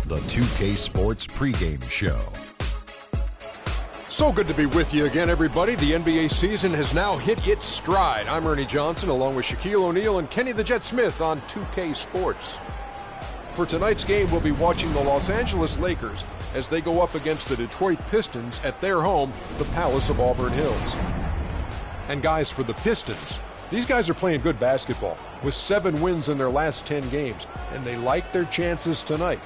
the 2K Sports pregame show. So good to be with you again, everybody. The NBA season has now hit its stride. I'm Ernie Johnson, along with Shaquille O'Neal and Kenny the Jet Smith on 2K Sports. For tonight's game, we'll be watching the Los Angeles Lakers as they go up against the Detroit Pistons at their home, the Palace of Auburn Hills. And guys, for the Pistons, these guys are playing good basketball with 7 wins in their last 10 games, and they like their chances tonight.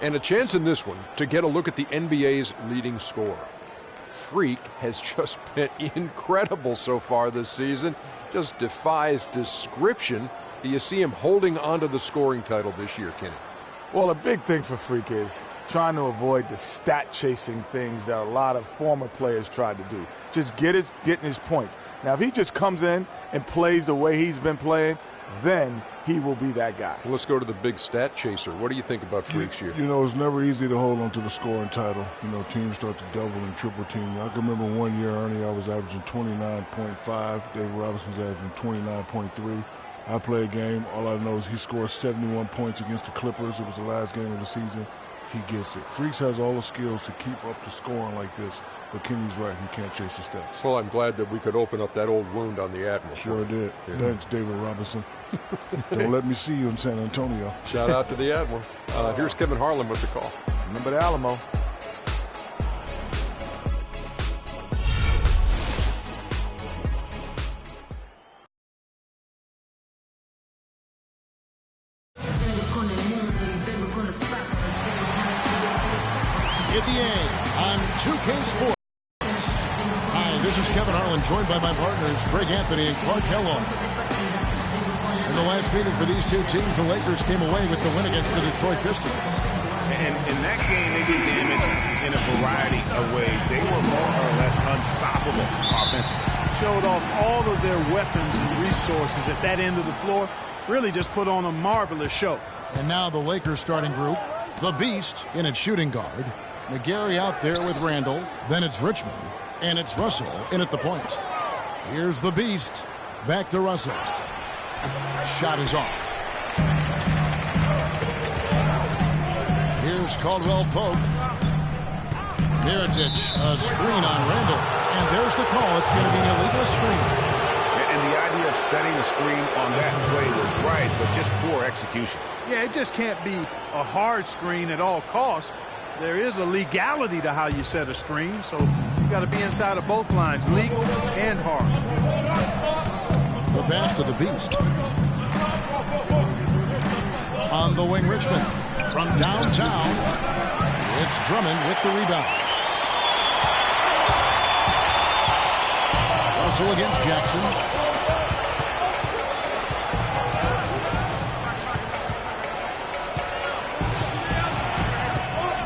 And a chance in this one to get a look at the NBA's leading scorer. Freak has just been incredible so far this season, just defies description. Do you see him holding onto the scoring title this year, Kenny? Well, a big thing for Freak is trying to avoid the stat-chasing things that a lot of former players tried to do. Just getting his points. Now, if he just comes in and plays the way he's been playing, then he will be that guy. Well, let's go to the big stat chaser. What do you think about Freak's year? You know, it's never easy to hold on to the scoring title. You know, teams start to double and triple team. I can remember one year, Ernie, I was averaging 29.5. David Robinson was averaging 29.3. I play a game. All I know is he scored 71 points against the Clippers. It was the last game of the season. He gets it. Freaks has all the skills to keep up the scoring like this, but Kenny's right. He can't chase the stats. Well, I'm glad that we could open up that old wound on the Admiral. Sure did. Yeah. Thanks, David Robinson. Don't let me see you in San Antonio. Shout out to the Admiral. Here's Kevin Harlan with the call. Remember the Alamo. At the A on 2K Sports. Hi, this is Kevin Harlan, joined by my partners Greg Anthony and Clark Kellogg. In the last meeting for these two teams, the Lakers came away with the win against the Detroit Pistons. And in that game, they did damage in a variety of ways. They were more or less unstoppable offensively. Showed off all of their weapons and resources at that end of the floor. Really just put on a marvelous show. And now the Lakers starting group, the Beast in its shooting guard. McGarry out there with Randall. Then it's Richmond. And it's Russell in at the point. Here's the Beast. Back to Russell. Shot is off. Here's Caldwell Pope. Mirotic, a screen on Randall. And there's the call. It's going to be an illegal screen. And the idea of setting a screen on that play was right, but just poor execution. Yeah, it just can't be a hard screen at all costs. There is a legality to how you set a screen, so you've got to be inside of both lines, legal and hard. The pass to the Beast. On the wing, Richmond. From downtown, it's Drummond with the rebound. Russell against Jackson.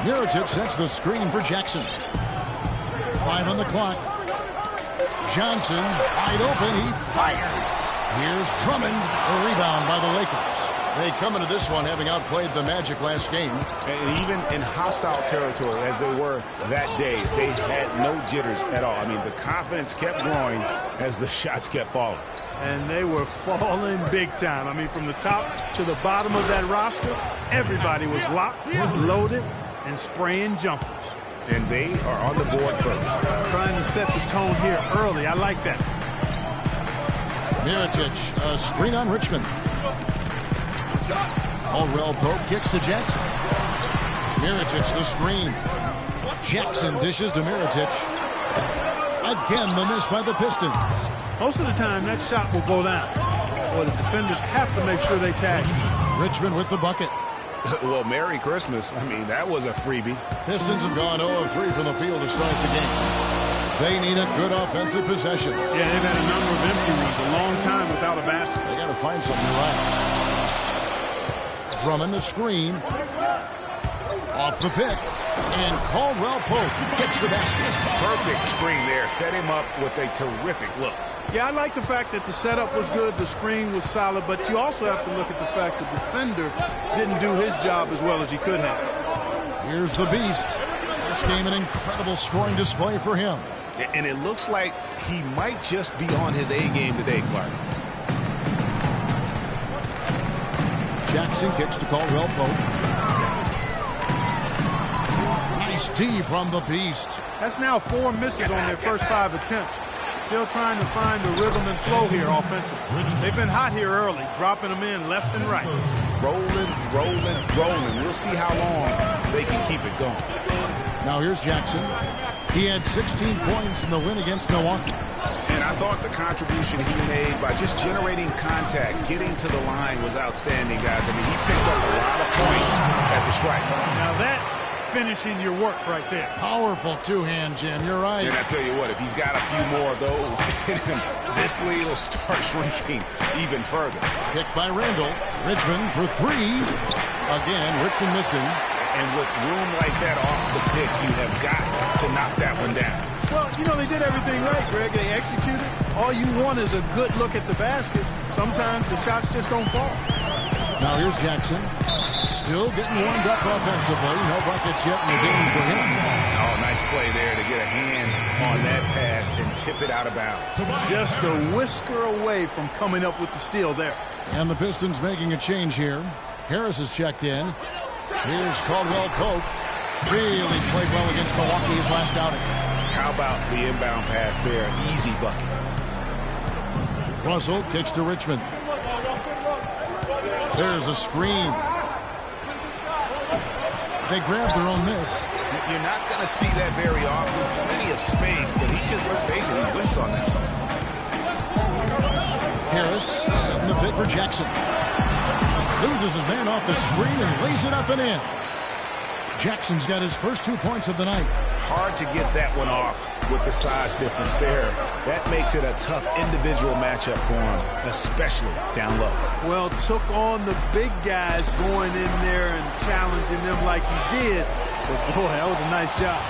Mirotic sets the screen for Jackson. 5 on the clock. Johnson wide open. He fires. Here's Drummond. The rebound by the Lakers. They come into this one having outplayed the Magic last game. And even in hostile territory, as they were that day, they had no jitters at all. I mean, the confidence kept growing as the shots kept falling. And they were falling big time. I mean, from the top to the bottom of that roster, everybody was locked, loaded, and spraying jumpers. And they are on the board first. Trying to set the tone here early. I like that. Mirotic, a screen on Richmond. Caldwell Pope kicks to Jackson. Mirotic, the screen. Jackson dishes to Mirotic. Again, the miss by the Pistons. Most of the time, that shot will go down. Well, the defenders have to make sure they tag him. Richmond with the bucket. Well, Merry Christmas. I mean, that was a freebie. Pistons have gone 0-3 from the field to start the game. They need a good offensive possession. Yeah, they've had a number of empty ones, a long time without a basket. They got to find something right. Drummond the screen. Off the pick. And Caldwell Pope hits the basket. Perfect screen there. Set him up with a terrific look. Yeah, I like the fact that the setup was good, the screen was solid, but you also have to look at the fact the defender didn't do his job as well as he could have. Here's the Beast. This game, an incredible scoring display for him. And it looks like he might just be on his A game today, Clark. Jackson kicks to Caldwell Pope. Nice D from the Beast. That's now 4 misses on their first 5 attempts. Still trying to find the rhythm and flow here offensively. They've been hot here early, dropping them in left and right. Rolling, rolling, rolling. We'll see how long they can keep it going. Now here's Jackson. He had 16 points in the win against Milwaukee. And I thought the contribution he made by just generating contact, getting to the line was outstanding, guys. I mean, he picked up a lot of points at the strike. Now that's finishing your work right there. Powerful two-hand jam. You're right. And I tell you what, if he's got a few more of those in him, this lead will start shrinking even further. Pick by Randall. Richmond for 3. Again, Richmond missing. And with room like that off the pitch, you have got to knock that one down. Well, you know, they did everything right, Greg. They executed. All you want is a good look at the basket. Sometimes the shots just don't fall. Now here's Jackson. Still getting warmed up offensively. No buckets yet in the game for him. Oh, nice play there to get a hand on that pass and tip it out of bounds. Just a whisker away from coming up with the steal there. And the Pistons making a change here. Harris is checked in. Here's Caldwell Pope. Really played well against Milwaukee his last outing. How about the inbound pass there? Easy bucket. Russell kicks to Richmond. There's a screen. They grab their own miss. You're not going to see that very often. Plenty of space, but he just, let's face it, he whiffs on that. Harris setting the pick for Jackson. Loses his man off the screen and lays it up and in. Jackson's got his first 2 points of the night. Hard to get that one off with the size difference there. That makes it a tough individual matchup for him, especially down low. Well, took on the big guys going in there and challenging them like he did. But, boy, that was a nice job.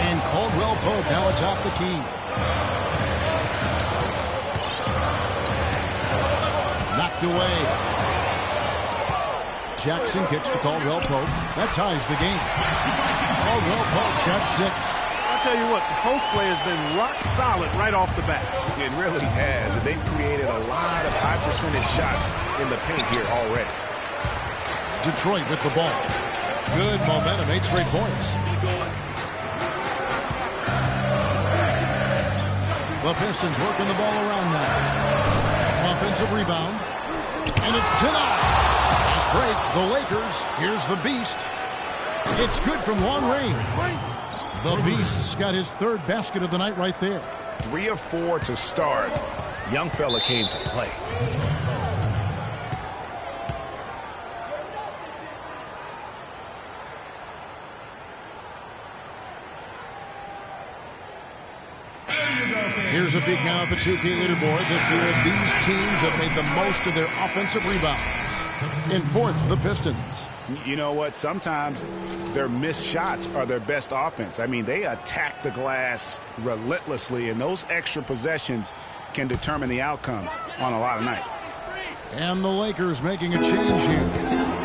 And Caldwell Pope now atop the key. Knocked away. Jackson kicks to Caldwell Pope. That ties the game. Caldwell Pope's got 6. I'll tell you what, the post play has been rock solid right off the bat. It really has, and they've created a lot of high percentage shots in the paint here already. Detroit with the ball. Good momentum, 8 straight points. The Pistons working the ball around now. Offensive rebound. And it's denied. Fast break, the Lakers. Here's the Beast. It's good from long range. The Beast's got his 3rd basket of the night right there. 3 of 4 to start. Young fella came to play. Here's a peek now at the 2K leaderboard. This year, these teams have made the most of their offensive rebounds. In 4th, the Pistons. You know what? Sometimes their missed shots are their best offense. I mean, they attack the glass relentlessly, and those extra possessions can determine the outcome on a lot of nights. And the Lakers making a change here.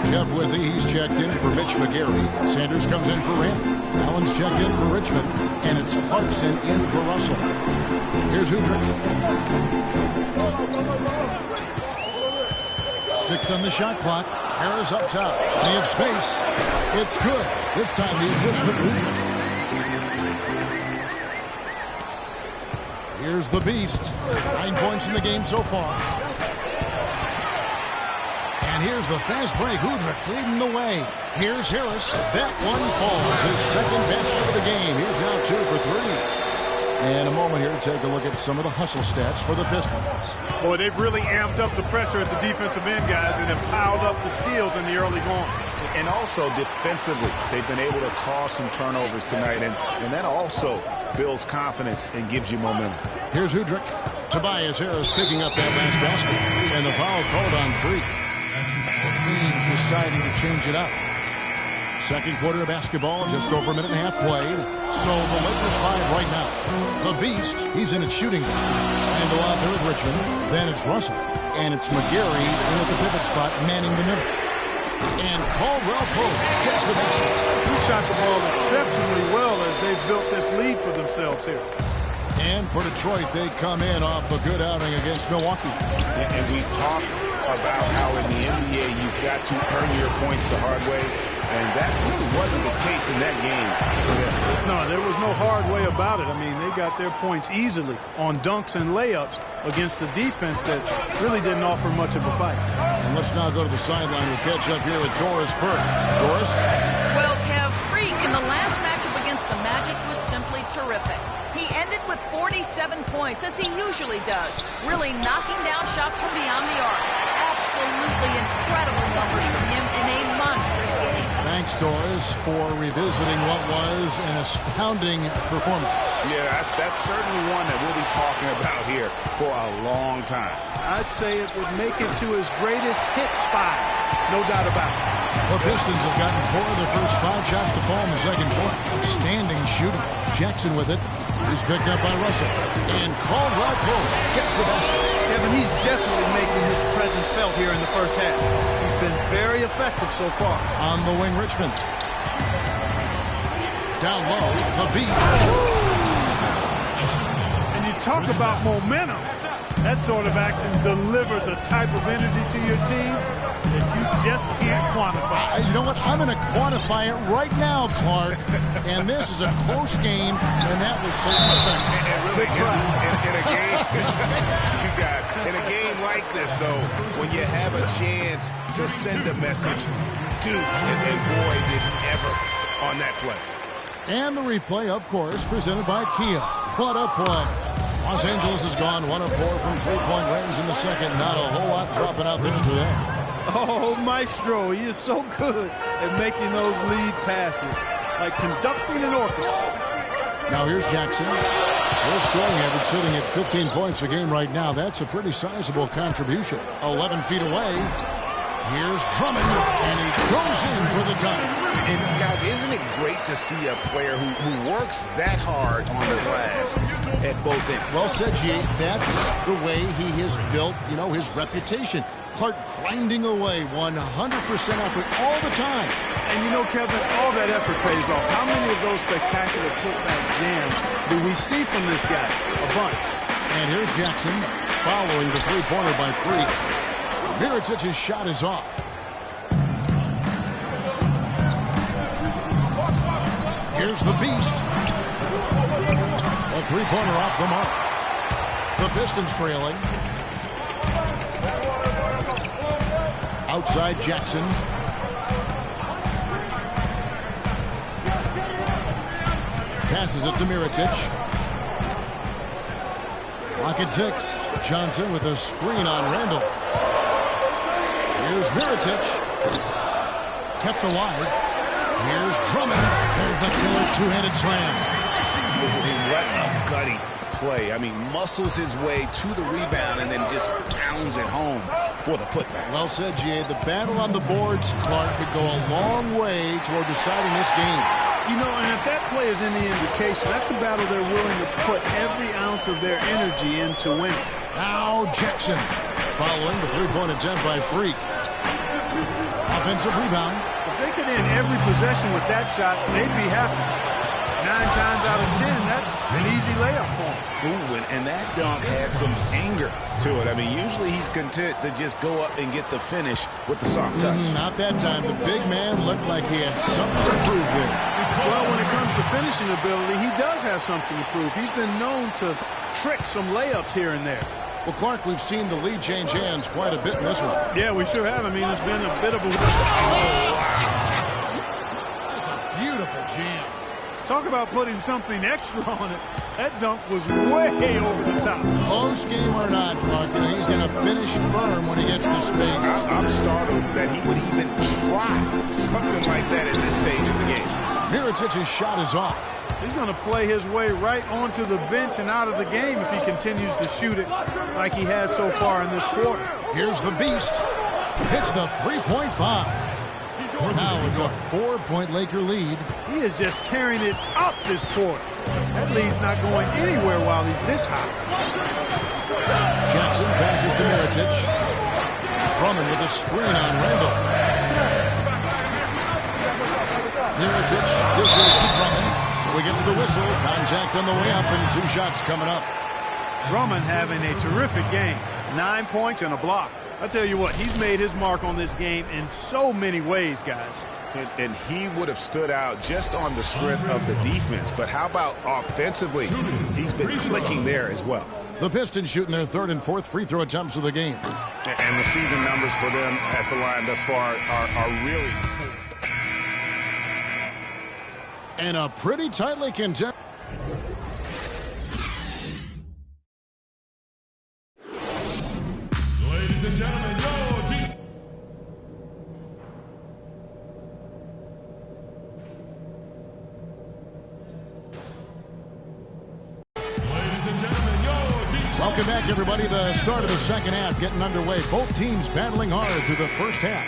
Jeff Withy, he's checked in for Mitch McGarry. Sanders comes in for Randall. Allen's checked in for Richmond. And it's Clarkson in for Russell. Here's Udrich. 6 on the shot clock. Harris up top. They have space. It's good. This time the assist from Udrich. Here's the Beast. 9 points in the game so far. And here's the fast break. Udrich leading the way. Here's Harris. That one falls. His 2nd basket of the game. Here's now 2 for 3. And a moment here to take a look at some of the hustle stats for the Pistons. Boy, they've really amped up the pressure at the defensive end, guys, and have piled up the steals in the early going. And also defensively, they've been able to cause some turnovers tonight, and that also builds confidence and gives you momentum. Here's Udrich. Tobias Harris picking up that last basket. And the foul called on 3. The team's deciding to change it up. 2nd quarter of basketball, just over a minute and a half played. So the Lakers 5 right now. The Beast, he's in at shooting guard. Randall out there with Richmond. Then it's Russell. And it's McGarry in at the pivot spot, manning the middle. And Caldwell Pope gets the basket. He shot the ball exceptionally well as they've built this lead for themselves here. And for Detroit, they come in off a good outing against Milwaukee. And we've talked about how in the NBA you've got to earn your points the hard way, and that really wasn't the case in that game for them. No, there was no hard way about it. I mean, they got their points easily on dunks and layups against a defense that really didn't offer much of a fight. And let's now go to the sideline. We'll catch up here with Doris Burke. Doris? Well, Kev, Freak in the last matchup against the Magic was simply terrific. He ended with 47 points, as he usually does, really knocking down shots from beyond the arc. Absolutely incredible numbers from him in a monstrous game. Thanks, Doris, for revisiting what was an astounding performance. Yeah, that's certainly one that we'll be talking about here for a long time. I'd say it would make it to his greatest hit spot, no doubt about it. The Pistons have gotten 4 of their first 5 shots to fall in the second quarter. Outstanding shooting. Jackson with it. He's picked up by Russell. And Caldwell Pope gets the basket. Kevin, he's definitely making his presence felt here in the first half. He's been very effective so far. On the wing, Richmond. Down low, the beat. And you talk about momentum. That sort of action delivers a type of energy to your team that you just can't quantify. You know what? I'm going to quantify it right now, Clark. And this is a close game, and that was so special. And really, in a game, you guys, in a game like this, though, when you have a chance to send a message, dude, and boy, did ever on that play. And the replay, of course, presented by Kia. What a play. Los Angeles has gone 1 of 4 from three-point range in the second. Not a whole lot dropping out there for them. Oh, Maestro, he is so good at making those lead passes, like conducting an orchestra. Now here's Jackson. Their scoring average sitting at 15 points a game right now. That's a pretty sizable contribution. 11 feet away. Here's Drummond, and he goes in for the dunk. And guys, isn't it great to see a player who works that hard on the glass at both ends? Well said, G. That's the way he has built, his reputation. Clark grinding away 100% effort all the time. And Kevin, all that effort pays off. How many of those spectacular putback jams do we see from this guy? A bunch. And here's Jackson following the three-pointer by Freak. Mirotic's shot is off. Here's the Beast. A three-pointer off the mark. The Pistons trailing. Outside Jackson. Passes it to Mirotic. Clock at 6. Johnson with a screen on Randall. Here's Mirotic. Kept alive. Here's Drummond. There's the killer two-handed slam. What a gutty play. I mean, muscles his way to the rebound and then just pounds it home for the putback. Well said, G.A. The battle on the boards, Clark, could go a long way toward deciding this game. And if that play is any indication, that's a battle they're willing to put every ounce of their energy into winning. Now Jackson following the three-point attempt by Freak. Offensive rebound. If they could end every possession with that shot, they'd be happy. 9 times out of 10, that's an easy layup for him. Ooh, and that dunk had some anger to it. I mean, usually he's content to just go up and get the finish with the soft touch. Not that time. The big man looked like he had something to prove there. Well, when it comes to finishing ability, he does have something to prove. He's been known to trick some layups here and there. Well, Clark, we've seen the lead change hands quite a bit in this one. Yeah, we sure have. I mean, it's been a bit of a... That's a beautiful jam. Talk about putting something extra on it. That dunk was way over the top. Close game or not, Clark, he's going to finish firm when he gets the space. I'm startled that he would even try something like that at this stage of the game. Mirotic's shot is off. He's going to play his way right onto the bench and out of the game if he continues to shoot it like he has so far in this quarter. Here's the Beast. Hits the 3.5. Now it's a 4-point Laker lead. He is just tearing it up this quarter. That lead's not going anywhere while he's this hot. Jackson passes to Mirotic. Drummond with a screen on Randall. Mirotic dishes to Drummond. So he gets the whistle. Contact on the way up and 2 shots coming up. Drummond having a terrific game. 9 points and a block. I tell you what, he's made his mark on this game in so many ways, guys. And he would have stood out just on the script of the defense. But how about offensively? He's been clicking there as well. The Pistons shooting their third and fourth free throw attempts of the game. And the season numbers for them at the line thus far are really poor. And a pretty tightly contested. Ladies and gentlemen, Welcome back, everybody. The start of the second half getting underway. Both teams battling hard through the first half.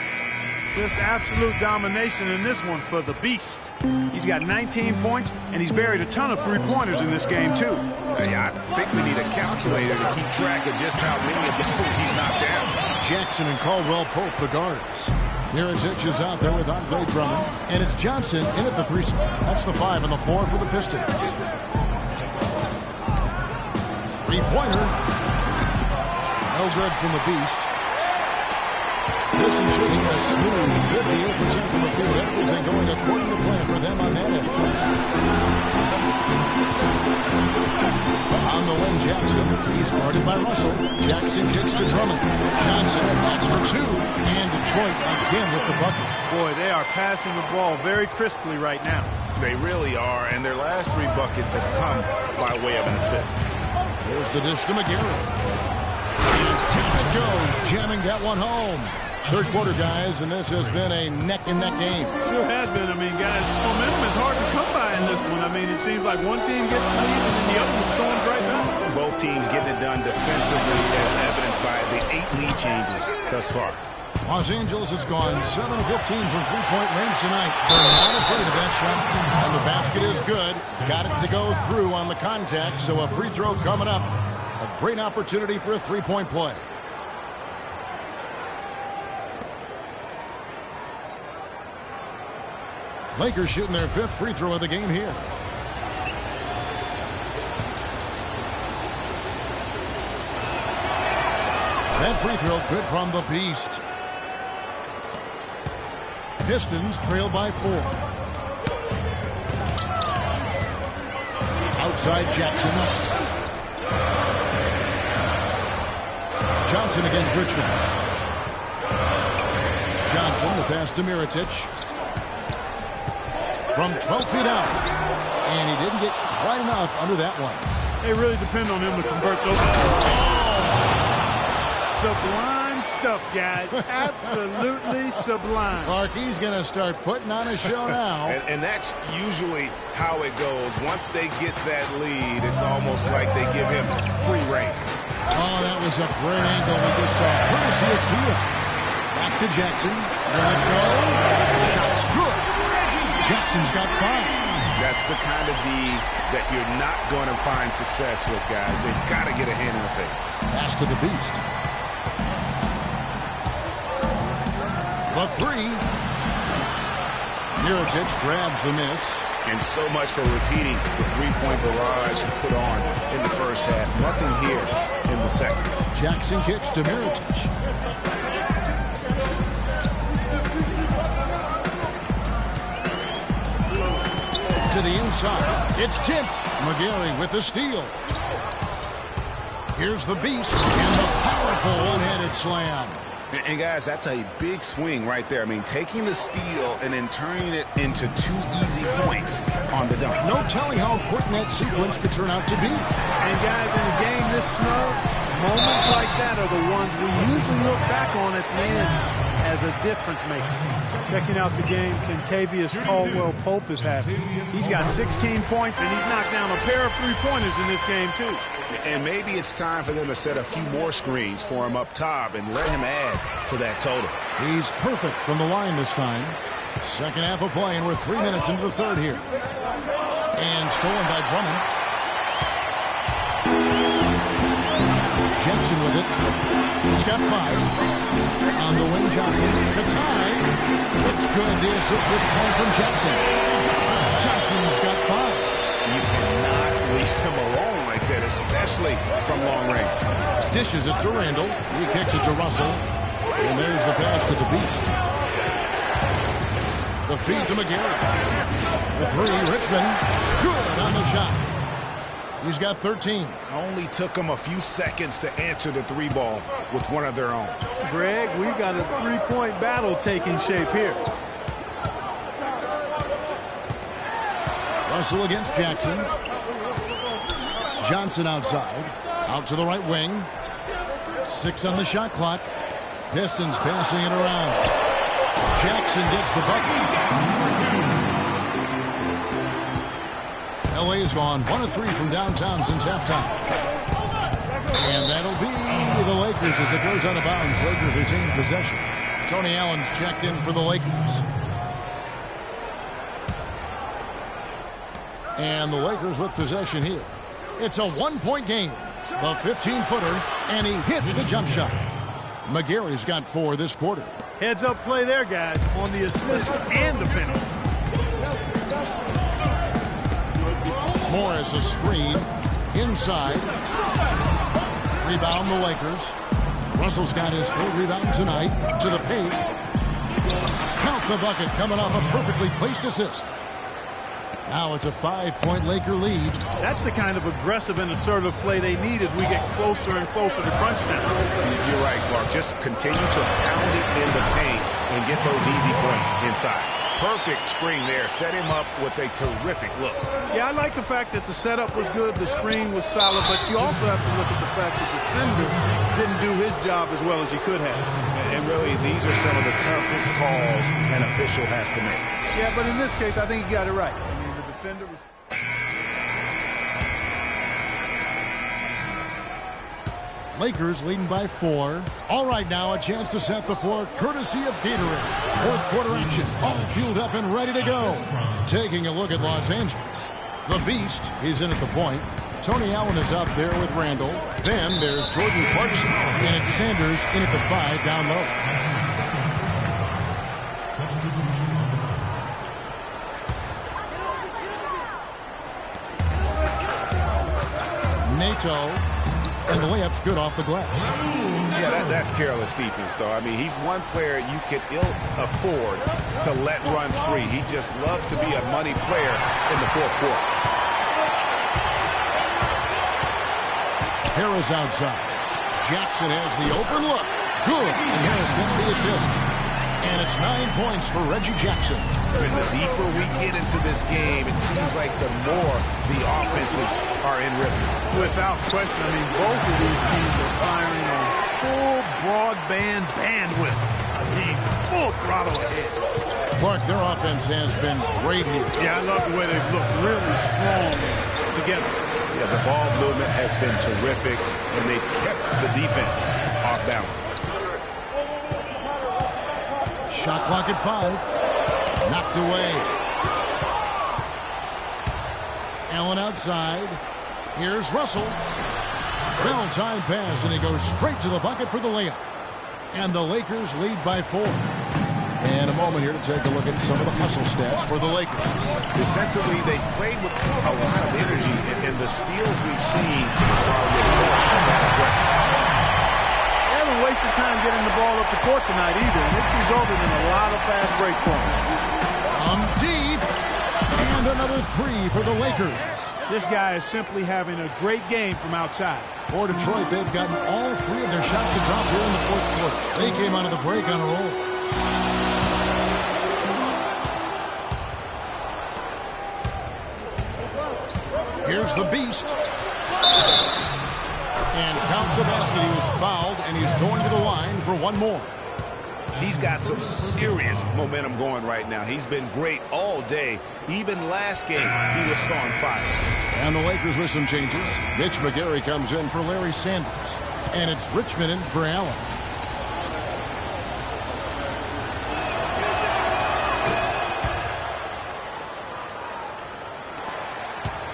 Just absolute domination in this one for the Beast. He's got 19 points, and he's buried a ton of three-pointers in this game, too. Yeah, I think we need a calculator to keep track of just how many of those he's knocked down. Jackson and Caldwell Pope, the guards. Mirotić is out there with Andre Drummond. And it's Johnson in at the 3. That's the 5 and the 4 for the Pistons. Three-pointer. No good from the Beast. This is shooting a smooth 58% from the field. Everything going according to plan for them on that end. On the wing, Jackson. He's guarded by Russell. Jackson kicks to Drummond. Johnson, that's for 2. And Detroit again with the bucket. Boy, they are passing the ball very crisply right now. They really are, and their last 3 buckets have come by way of an assist. There's the dish to McGarry. Down it goes, jamming that one home. Third quarter, guys, and this has been a neck-and-neck game. Sure has been. I mean, guys, momentum is hard to come by in this one. I mean, it seems like one team gets the lead and then the other one storms right back. Both teams getting it done defensively as evidenced by the 8 lead changes thus far. Los Angeles has gone 7 of 15 from three-point range tonight. They're not afraid of that shot, and the basket is good. Got it to go through on the contact, so a free throw coming up. A great opportunity for a three-point play. Lakers shooting their 5th free throw of the game here. That free throw good from the Beast. Pistons trail by 4. Outside Jackson. Johnson against Richmond. Johnson, the pass to Mirotić. From 12 feet out. And he didn't get quite enough under that one. They really depend on him to convert those. Sublime stuff, guys. Absolutely sublime. Clarkie's going to start putting on a show now. And that's usually how it goes. Once they get that lead, it's almost like they give him free rein. Oh, that was a great angle we just saw. Courtesy of Kia. Back to Jackson. Let it go. Shot's good. Jackson's got 5. That's the kind of D that you're not going to find success with, guys. They've got to get a hand in the face. Pass to the Beast. The 3. Mirotić grabs the miss. And so much for repeating the three-point barrage he put on in the first half. Nothing here in the second. Jackson kicks to Mirotić. To the inside. It's tipped. McGarry with the steal. Here's the Beast and the powerful one-handed slam. And guys, that's a big swing right there. I mean, taking the steal and then turning it into 2 easy points on the dunk. No telling how important that sequence could turn out to be. And guys, in a game this snug, moments like that are the ones we usually look back on at the end as a difference maker. Checking out the game, Kentavious Caldwell Pope is happy. He's got 16 points, and he's knocked down a pair of three-pointers in this game, too. And maybe it's time for them to set a few more screens for him up top and let him add to that total. He's perfect from the line this time. Second half of play, and we're 3 minutes into the third here. And stolen by Drummond. Jackson with it. He's got 5. On the wing, Johnson to tie. It's good. The assist was called from Jackson. Johnson's got 5. You cannot leave him alone like that, especially from long range. Dishes it to Randall. He kicks it to Russell. And there's the pass to the Beast. The feed to McGarry. The three, Richmond. Good on the shot. He's got 13. Only took them a few seconds to answer the three ball with one of their own. Greg, we've got a three-point battle taking shape here. Russell against Jackson. Johnson outside. Out to the right wing. 6 on the shot clock. Pistons passing it around. Jackson gets the bucket. LA's gone 1 of 3 from downtown since halftime. And that'll be the Lakers as it goes out of bounds. Lakers retain possession. Tony Allen's checked in for the Lakers. And the Lakers with possession here. It's a 1-point game. The 15-footer, and he hits the jump shot. McGarry's got 4 this quarter. Heads-up play there, guys, on the assist and the penalty. Morris a screen. Inside. Rebound the Lakers. Russell's got his 3rd rebound tonight. To the paint. Count the bucket coming off a perfectly placed assist. Now it's a 5-point Laker lead. That's the kind of aggressive and assertive play they need as we get closer and closer to crunch time. You're right, Clark. Just continue to pound it in the paint and get those easy points inside. Perfect screen there. Set him up with a terrific look. Yeah, I like the fact that the setup was good, the screen was solid, but you also have to look at the fact that the defender didn't do his job as well as he could have. And really, these are some of the toughest calls an official has to make. Yeah, but in this case, I think he got it right. I mean, the defender was... Lakers leading by 4. All right, now a chance to set the floor courtesy of Gatorade. 4th quarter action, all fueled up and ready to go. Taking a look at Los Angeles. The Beast is in at the point. Tony Allen is up there with Randall. Then there's Jordan Clarkson. And it's Sanders in at the 5 down low. Nato. And the layup's good off the glass. Yeah, that's careless defense, though. I mean, he's one player you can ill afford to let run free. He just loves to be a money player in the 4th quarter. Harris outside. Jackson has the open look. Good. And Harris gets the assist. And it's 9 points for Reggie Jackson. And the deeper we get into this game, it seems like the more the offenses are in rhythm. Without question, I mean, both of these teams are firing on full broadband bandwidth. I mean, full throttle ahead. Clark, their offense has been great here. Yeah, I love the way they've looked really strong together. Yeah, the ball movement has been terrific, and they've kept the defense off balance. Shot clock at 5. Knocked away. Allen outside. Here's Russell. Well-timed pass, and he goes straight to the bucket for the layup. And the Lakers lead by 4. And a moment here to take a look at some of the hustle stats for the Lakers. Defensively, they played with a lot of energy, and the steals we've seen are reflecting that aggressiveness. They haven't wasted time getting the ball up the court tonight either, and it's resulted in a lot of fast break points. Deep. And another 3 for the Lakers. This guy is simply having a great game from outside. For Detroit, they've gotten all 3 of their shots to drop here in the 4th quarter. They came out of the break on a roll. Here's the Beast. And count the basket. He was fouled, and he's going to the line for 1 more. He's got some serious momentum going right now. He's been great all day. Even last game, he was on fire. And the Lakers with some changes. Mitch McGarry comes in for Larry Sanders. And it's Richmond in for Allen.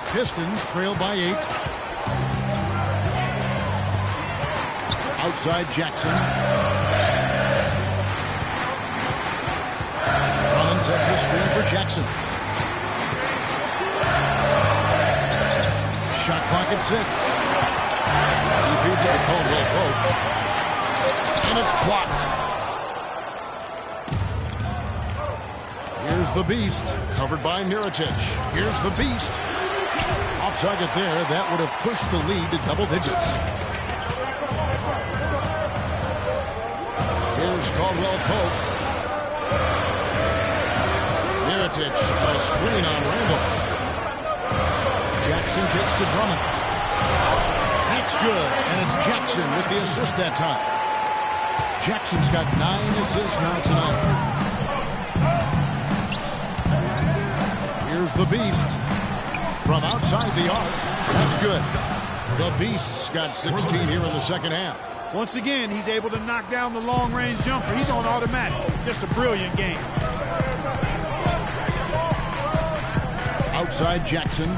Pistons trail by 8. Outside Jackson. Drummond sets the screen for Jackson. Shot clock at 6. He feeds it to Caldwell Pope. And it's blocked. Here's the Beast, covered by Mirotic. Here's the Beast. Off target there, that would have pushed the lead to double digits. Here's Caldwell Pope. Mirotic, a screen on Randall. Jackson kicks to Drummond. That's good, and it's Jackson with the assist that time. Jackson's got 9 assists now tonight. Here's the Beast. From outside the arc, that's good. The Beast's got 16 here in the second half. Once again, he's able to knock down the long-range jumper. He's on automatic. Just a brilliant game. Outside Jackson.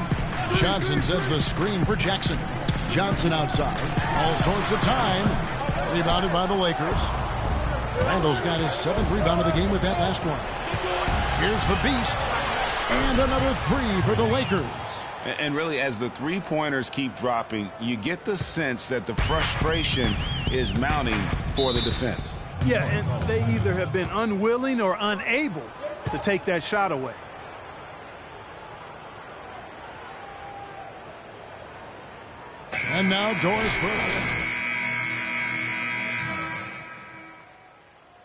Johnson sends the screen for Jackson. Johnson outside. All sorts of time. Rebounded by the Lakers. Randall's got his 7th rebound of the game with that last one. Here's the Beast. And another 3 for the Lakers. And really, as the three-pointers keep dropping, you get the sense that the frustration is mounting for the defense. Yeah, and they either have been unwilling or unable to take that shot away. And now Doris Burke.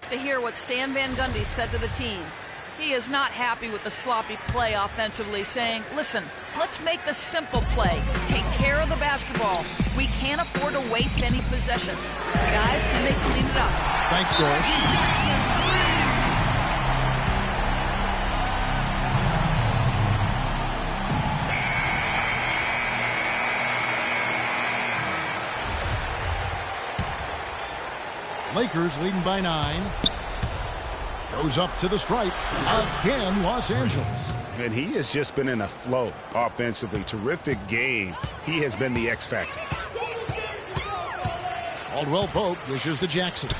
To hear what Stan Van Gundy said to the team. He is not happy with the sloppy play offensively, saying, listen, let's make the simple play. Take care of the basketball. We can't afford to waste any possessions. Guys, can they clean it up? Thanks, Doris. Lakers leading by 9. Goes up to the stripe. Again, Los Angeles. And he has just been in a flow offensively. Terrific game. He has been the X factor. Caldwell Pope dishes to Jackson.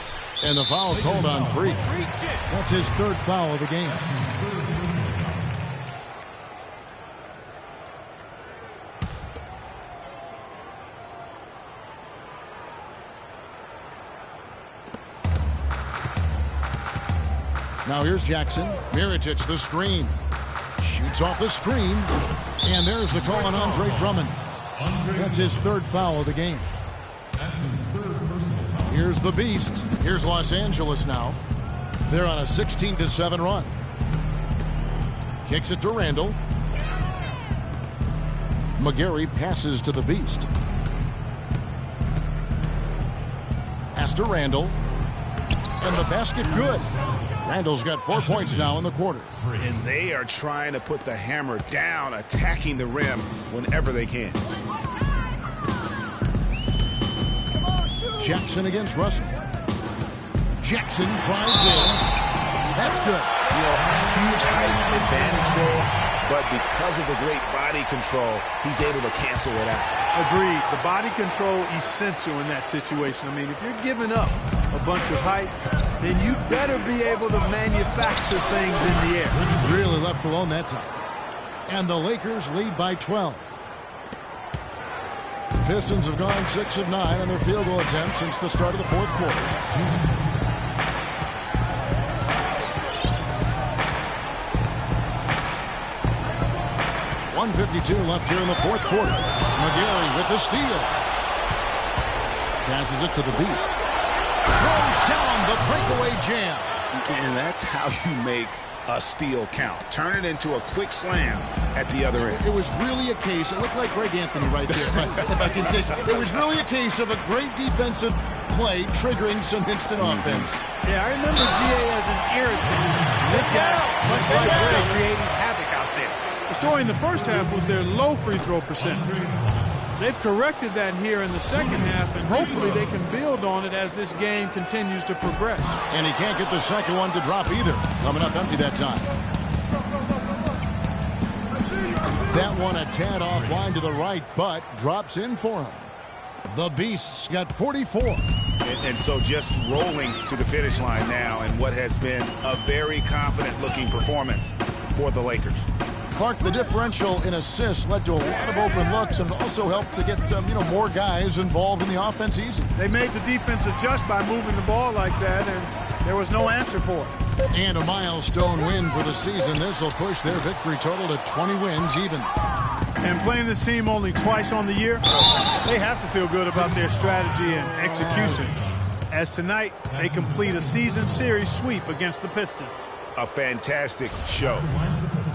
And the foul called on Freak. That's his 3rd foul of the game. Now here's Jackson. Mirotic, the screen. Shoots off the screen. And there's the call on Andre Drummond. That's his 3rd foul of the game. Here's the Beast. Here's Los Angeles now. They're on a 16-7 run. Kicks it to Randall. McGarry passes to the Beast. Pass to Randall. And the basket good. Randall's got 4 points now in the quarter. And they are trying to put the hammer down, attacking the rim whenever they can. Jackson against Russell. Jackson drives in. That's good. You know, huge height advantage there, but because of the great body control, he's able to cancel it out. Agreed. The body control essential in that situation. I mean, if you're giving up a bunch of height, then you better be able to manufacture things in the air. Really left alone that time. And the Lakers lead by 12. The Pistons have gone 6 of 9 on their field goal attempts since the start of the 4th quarter. 1:52 left here in the 4th quarter. McGarry with the steal. Passes it to the Beast. Throws down the breakaway jam. And that's how you make a steal count. Turn it into a quick slam at the other end. It was really a case, it looked like Greg Anthony right there, if I can say so. It was really a case of a great defensive play triggering some instant offense. Yeah, I remember GA as an irritant. This guy, much like Greg, creating havoc out there. The story in the first half was their low free throw percentage. They've corrected that here in the second half, and hopefully they can build on it as this game continues to progress. And he can't get the second one to drop either. Coming up empty that time. That one a tad offline to the right, but drops in for him. The Beast's got 44. And so just rolling to the finish line now in what has been a very confident-looking performance for the Lakers. Clark, the differential in assists led to a lot of open looks and also helped to get more guys involved in the offense easy. They made the defense adjust by moving the ball like that, and there was no answer for it. And a milestone win for the season. This will push their victory total to 20 wins even. And playing this team only twice on the year, they have to feel good about their strategy and execution. As tonight, they complete a season series sweep against the Pistons. A fantastic show.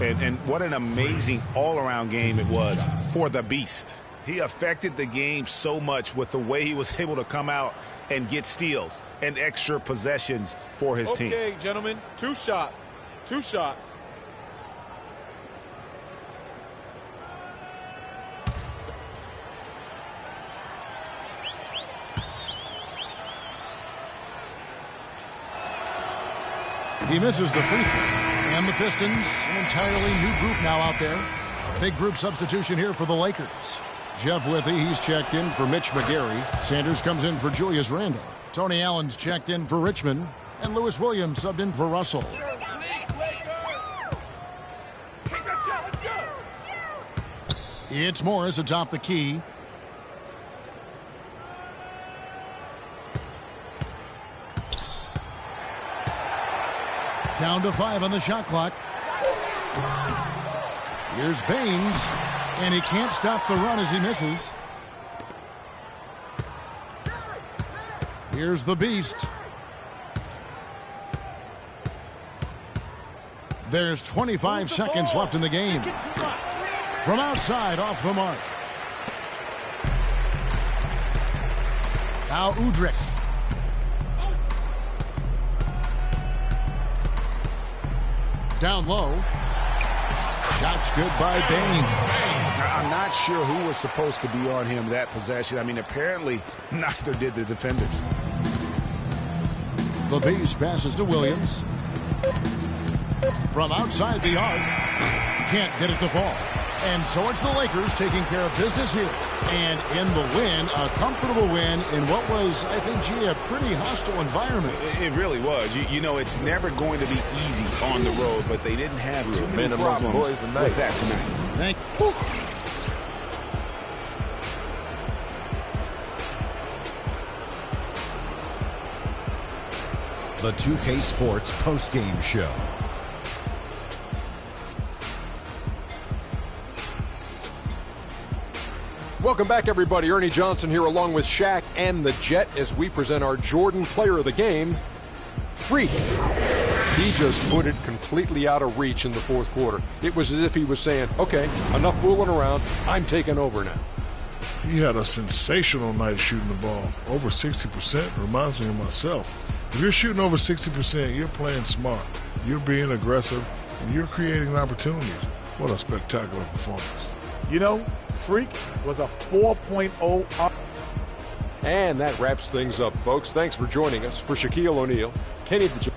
And what an amazing all-around game it was for the Beast. He affected the game so much with the way he was able to come out and get steals and extra possessions for his team. Okay, gentlemen, 2 shots. 2 shots. He misses the free throw. And the Pistons, an entirely new group now out there. Big group substitution here for the Lakers. Jeff Withey, he's checked in for Mitch McGary. Sanders comes in for Julius Randle. Tony Allen's checked in for Richmond. And Lewis Williams subbed in for Russell. It's Morris atop the key. Down to 5 on the shot clock. Here's Baines, and he can't stop the run as he misses. Here's the Beast. There's 25 seconds left in the game. From outside, off the mark. Now Udrich. Down low. Shot's good by Baines. I'm not sure who was supposed to be on him that possession. I mean, apparently neither did the defenders. The Beast passes to Williams. From outside the arc. Can't get it to fall. And so it's the Lakers taking care of business here. And in the win, a comfortable win in what was, I think, gee, a pretty hostile environment. It really was. You know, it's never going to be easy on the road, but they didn't have too many problems with that tonight. Thank you. The 2K Sports postgame show. Welcome back, everybody. Ernie Johnson here along with Shaq and the Jet as we present our Jordan Player of the Game, Freak. He just put it completely out of reach in the fourth quarter. It was as if he was saying, okay, enough fooling around. I'm taking over now. He had a sensational night shooting the ball. Over 60% reminds me of myself. If you're shooting over 60%, you're playing smart. You're being aggressive, and you're creating opportunities. What a spectacular performance. You know, Freak was a 4.0 up. And that wraps things up, folks. Thanks for joining us. For Shaquille O'Neal, Kenny the Jet.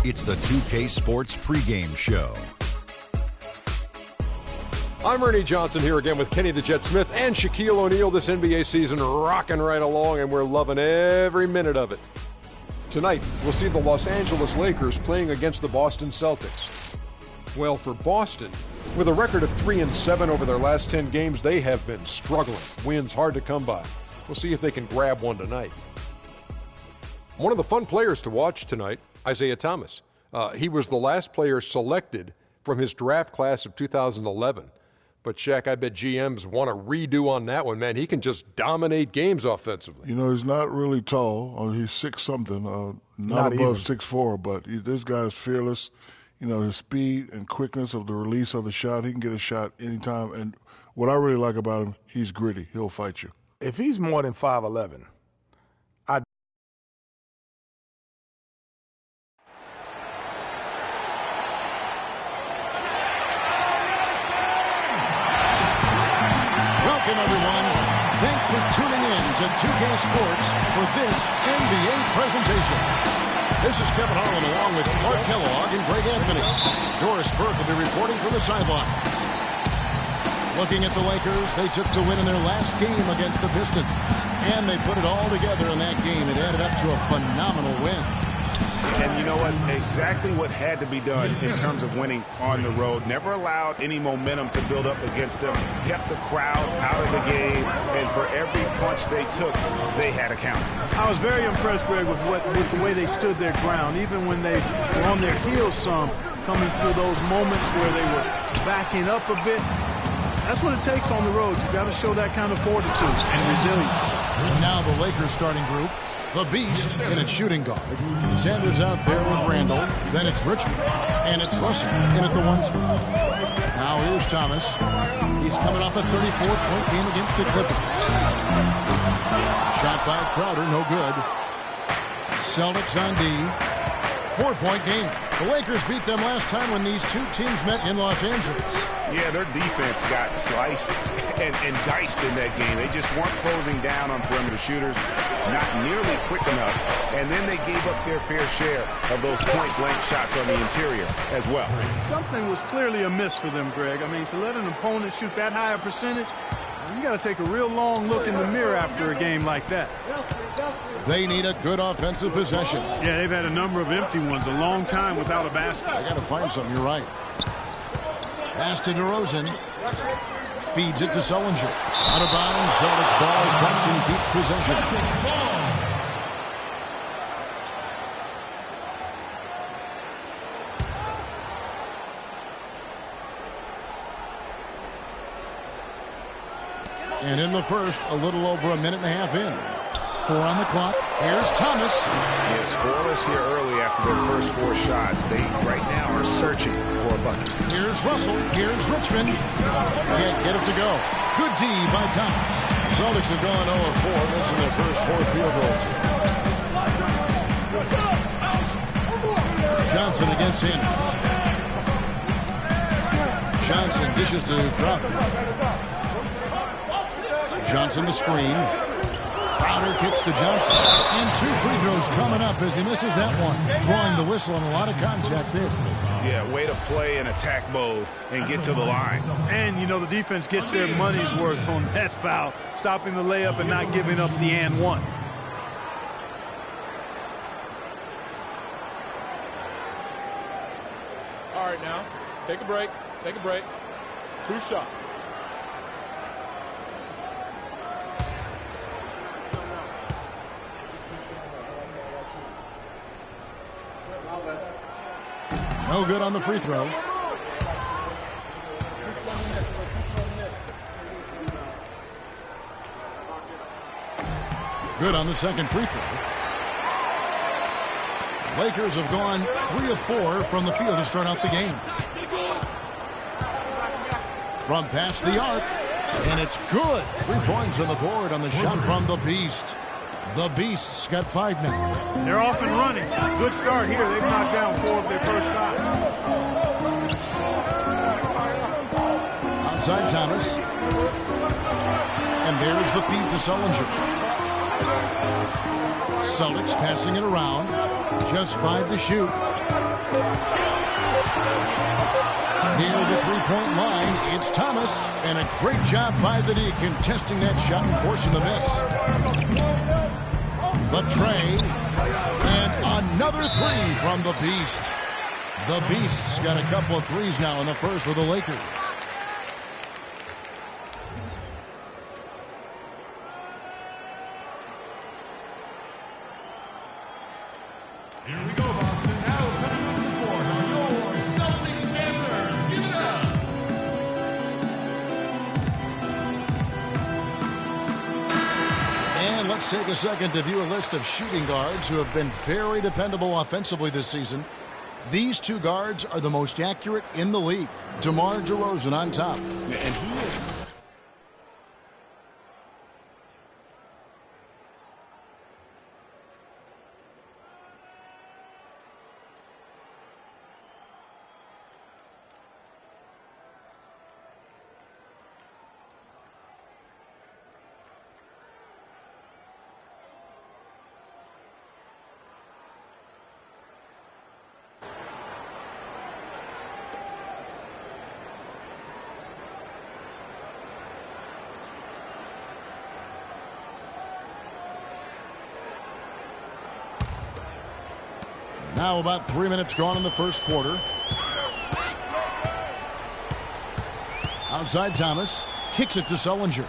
It's the 2K Sports pregame show. I'm Ernie Johnson here again with Kenny the Jet Smith and Shaquille O'Neal. This NBA season rocking right along, and we're loving every minute of it. Tonight, we'll see the Los Angeles Lakers playing against the Boston Celtics. Well, for Boston, with a record of 3-7 over their last 10 games, they have been struggling. Wins hard to come by. We'll see if they can grab one tonight. One of the fun players to watch tonight, Isaiah Thomas. He was the last player selected from his draft class of 2011. But, Shaq, I bet GMs want a redo on that one, man. He can just dominate games offensively. You know, he's not really tall. He's 6-something, not above 6'4", but this guy's fearless. You know, his speed and quickness of the release of the shot, he can get a shot anytime. And what I really like about him, he's gritty. He'll fight you. If he's more than 5'11", Welcome, everyone. Thanks for tuning in to 2K Sports for this NBA presentation. This is Kevin Harlan along with Clark Kellogg and Greg Anthony. Doris Burke will be reporting from the sidelines. Looking at the Lakers, they took the win in their last game against the Pistons. And they put it all together in that game. It added up to a phenomenal win. And you know what? Exactly what had to be done in terms of winning on the road. Never allowed any momentum to build up against them. Kept the crowd out of the game. And for every punch they took, they had a count. I was very impressed, Greg, with the way they stood their ground, even when they were on their heels some, coming through those moments where they were backing up a bit. That's what it takes on the road. You've got to show that kind of fortitude and resilience. And now the Lakers starting group. The Beast in its shooting guard. Sanders out there with Randall. Then it's Richmond. And it's Russell in at the one spot. Now here's Thomas. He's coming off a 34-point game against the Clippers. Shot by Crowder, no good. Celtics on D. 4-point game. The Lakers beat them last time when these two teams met in Los Angeles. Yeah, their defense got sliced and diced in that game. They just weren't closing down on perimeter shooters, not nearly quick enough. And then they gave up their fair share of those point-blank shots on the interior as well. Something was clearly amiss for them, Greg. I mean, to let an opponent shoot that high a percentage, you got to take a real long look in the mirror after a game like that. They need a good offensive possession. Yeah, they've had a number of empty ones, a long time without a basket. I got to find something, you're right. Pass to DeRozan. Feeds it to Sullinger. Out of bounds, Celtics ball as Boston keeps possession. And in the first, a little over a minute and a half in. 4 on the clock. Here's Thomas. Yeah, scoreless here early after their first 4 shots. They right now are searching for a bucket. Here's Russell. Here's Richmond. Can't get it to go. Good D by Thomas. Celtics have gone 0-4, missing their first 4 field goals. Johnson against Sanders. Johnson dishes to Crowder. Johnson the screen. Crowder kicks to Johnson. And 2 free throws coming up as he misses that one. Drawing the whistle and a lot of contact there. Yeah, way to play in attack mode and get to the line. And, you know, the defense gets their money's worth on that foul, stopping the layup and not giving up the and one. All right, now, take a break. Take a break. 2 shots. No good on the free throw. Good on the second free throw. Lakers have gone 3 of 4 from the field to start out the game. From past the arc, and it's good. 3 points on the board on the shot from the Beast. The Beasts got 5 now. They're off and running. Good start here. They've knocked down 4 of their first 5. Outside Thomas. And there's the feed to Sullinger. Celtics passing it around. Just 5 to shoot. Near the three-point line, it's Thomas, and a great job by the D contesting that shot and forcing the miss. The trade, and another three from the Beast. The Beast's got a couple of threes now in the first for the Lakers. Here we go, Boston. Now coming to the court are your Celtics dancers. Give it up. And let's take a second to view a list of shooting guards who have been very dependable offensively this season. These two guards are the most accurate in the league. DeMar DeRozan on top. And he is. Now about 3 minutes gone in the first quarter. Outside Thomas. Kicks it to Sullinger.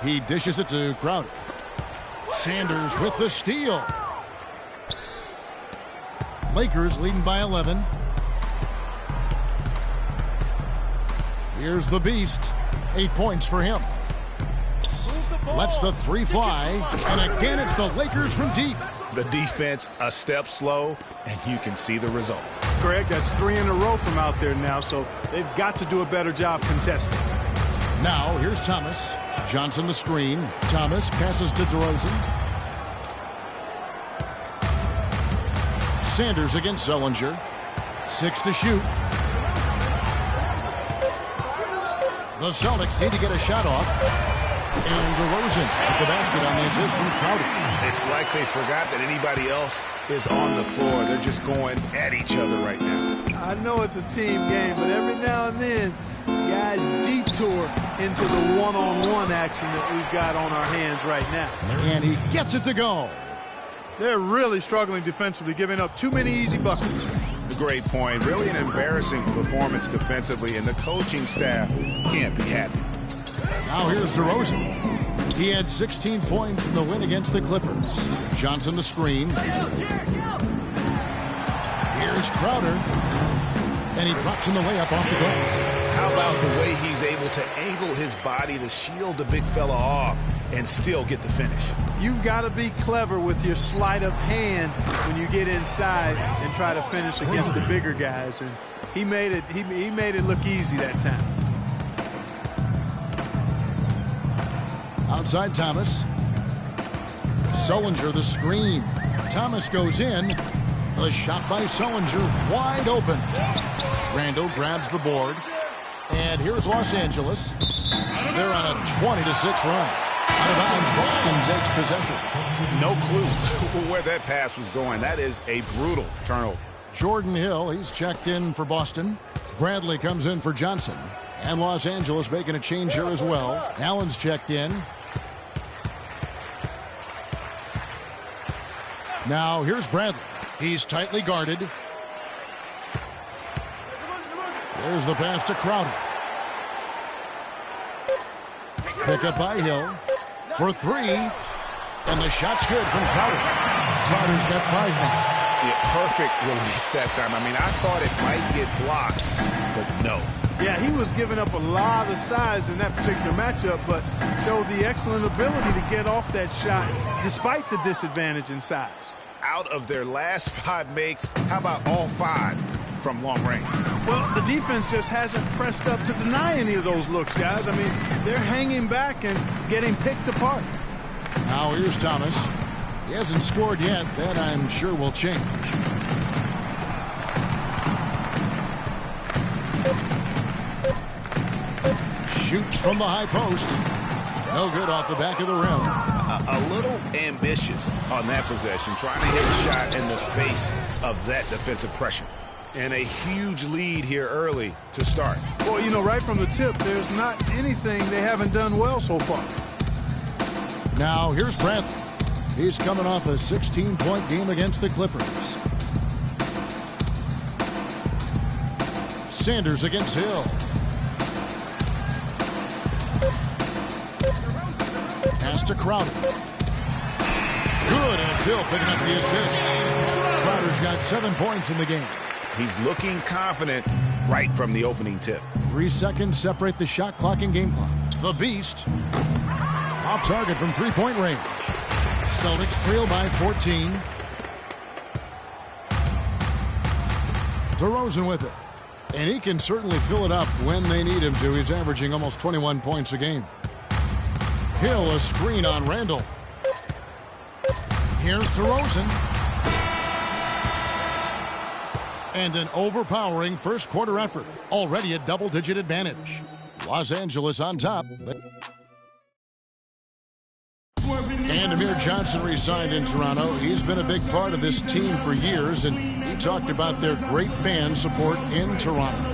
He dishes it to Crowder. Sanders with the steal. Lakers leading by 11. Here's the Beast. 8 points for him. Lets the three fly. And again, it's the Lakers from deep. The defense a step slow, and you can see the results. Greg, that's 3 in a row from out there now, so they've got to do a better job contesting. Now, here's Thomas. Johnson the screen. Thomas passes to DeRozan. Sanders against Sullinger. 6 to shoot. The Celtics need to get a shot off. And DeRozan at the basket on the assist from Crowder. It's like they forgot that anybody else is on the floor. They're just going at each other right now. I know it's a team game, but every now and then, guys detour into the one-on-one action that we've got on our hands right now. And he gets it to go. They're really struggling defensively, giving up too many easy buckets. A great point. Really an embarrassing performance defensively, and the coaching staff can't be happy. Now here's DeRozan. He had 16 points in the win against the Clippers. Johnson the screen. Here's Crowder. And he drops in the layup off the glass. How about the way he's able to angle his body to shield the big fella off and still get the finish? You've got to be clever with your sleight of hand when you get inside and try to finish against the bigger guys. And he made it look easy that time. Outside Thomas. Sullinger the screen. Thomas goes in. The shot by Sullinger wide open. Randall grabs the board. And here's Los Angeles. They're on a 20-6 run. Out of bounds, Boston takes possession. No clue where that pass was going. That is a brutal turnover. Jordan Hill, he's checked in for Boston. Bradley comes in for Johnson. And Los Angeles making a change here as well. Allen's checked in. Now here's Bradley. He's tightly guarded. There's the pass to Crowder. Pick up by Hill for three. And the shot's good from Crowder. Crowder's got 5 now. Yeah, perfect release that time. I mean, I thought it might get blocked, but no. Yeah, he was giving up a lot of size in that particular matchup, but showed the excellent ability to get off that shot despite the disadvantage in size. Out of their last 5 makes, how about all 5 from long range? Well, the defense just hasn't pressed up to deny any of those looks, guys. I mean, they're hanging back and getting picked apart. Now here's Thomas. He hasn't scored yet. That I'm sure will change. Shoots from the high post. No good off the back of the rim. A little ambitious on that possession, trying to hit a shot in the face of that defensive pressure. and a huge lead here early to start. Well, you know, right from the tip, there's not anything they haven't done well so far. Now, here's Bradley. He's coming off a 16-point game against the Clippers. Sanders against Hill. Pass to Crowder. Good, and it's Hill picking up the assist. Crowder's got 7 points in the game. He's looking confident right from the opening tip. 3 seconds separate the shot clock and game clock. The Beast. Off target from three-point range. Celtics trail by 14. DeRozan with it. And he can certainly fill it up when they need him to. He's averaging almost 21 points a game. Hill, a screen on Randall. Here's DeRozan. And an overpowering first quarter effort. Already a double-digit advantage. Los Angeles on top. And Amir Johnson re-signed in Toronto. He's been a big part of this team for years, and he talked about their great fan support in Toronto.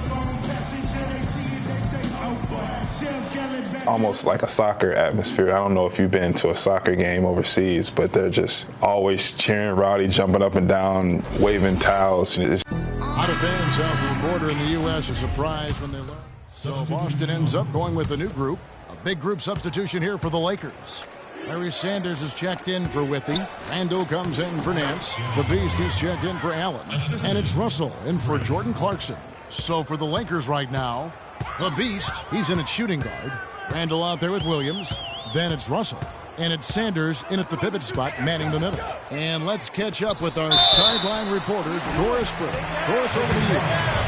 Almost like a soccer atmosphere. I don't know if you've been to a soccer game overseas, but they're just always cheering, rowdy, jumping up and down, waving towels. A lot of fans south of the border in the U.S. are surprised when they learn. So Boston ends up going with a new group. A big group substitution here for the Lakers. Larry Sanders is checked in for Withy. Randall comes in for Nance. The Beast is checked in for Allen. And it's Russell in for Jordan Clarkson. So for the Lakers right now, the Beast, he's in at shooting guard. Randall out there with Williams. Then it's Russell. And it's Sanders in at the pivot spot, manning the middle. And let's catch up with our sideline reporter, Doris Burke. Doris, over to you.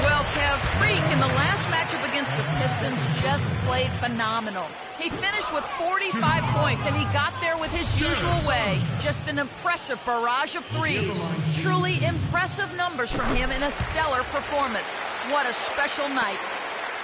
Well, Kev, Freak in the last matchup against the Pistons just played phenomenal. He finished with 45 points, and he got there with his usual way. Just an impressive barrage of threes. Truly impressive numbers from him in a stellar performance. What a special night.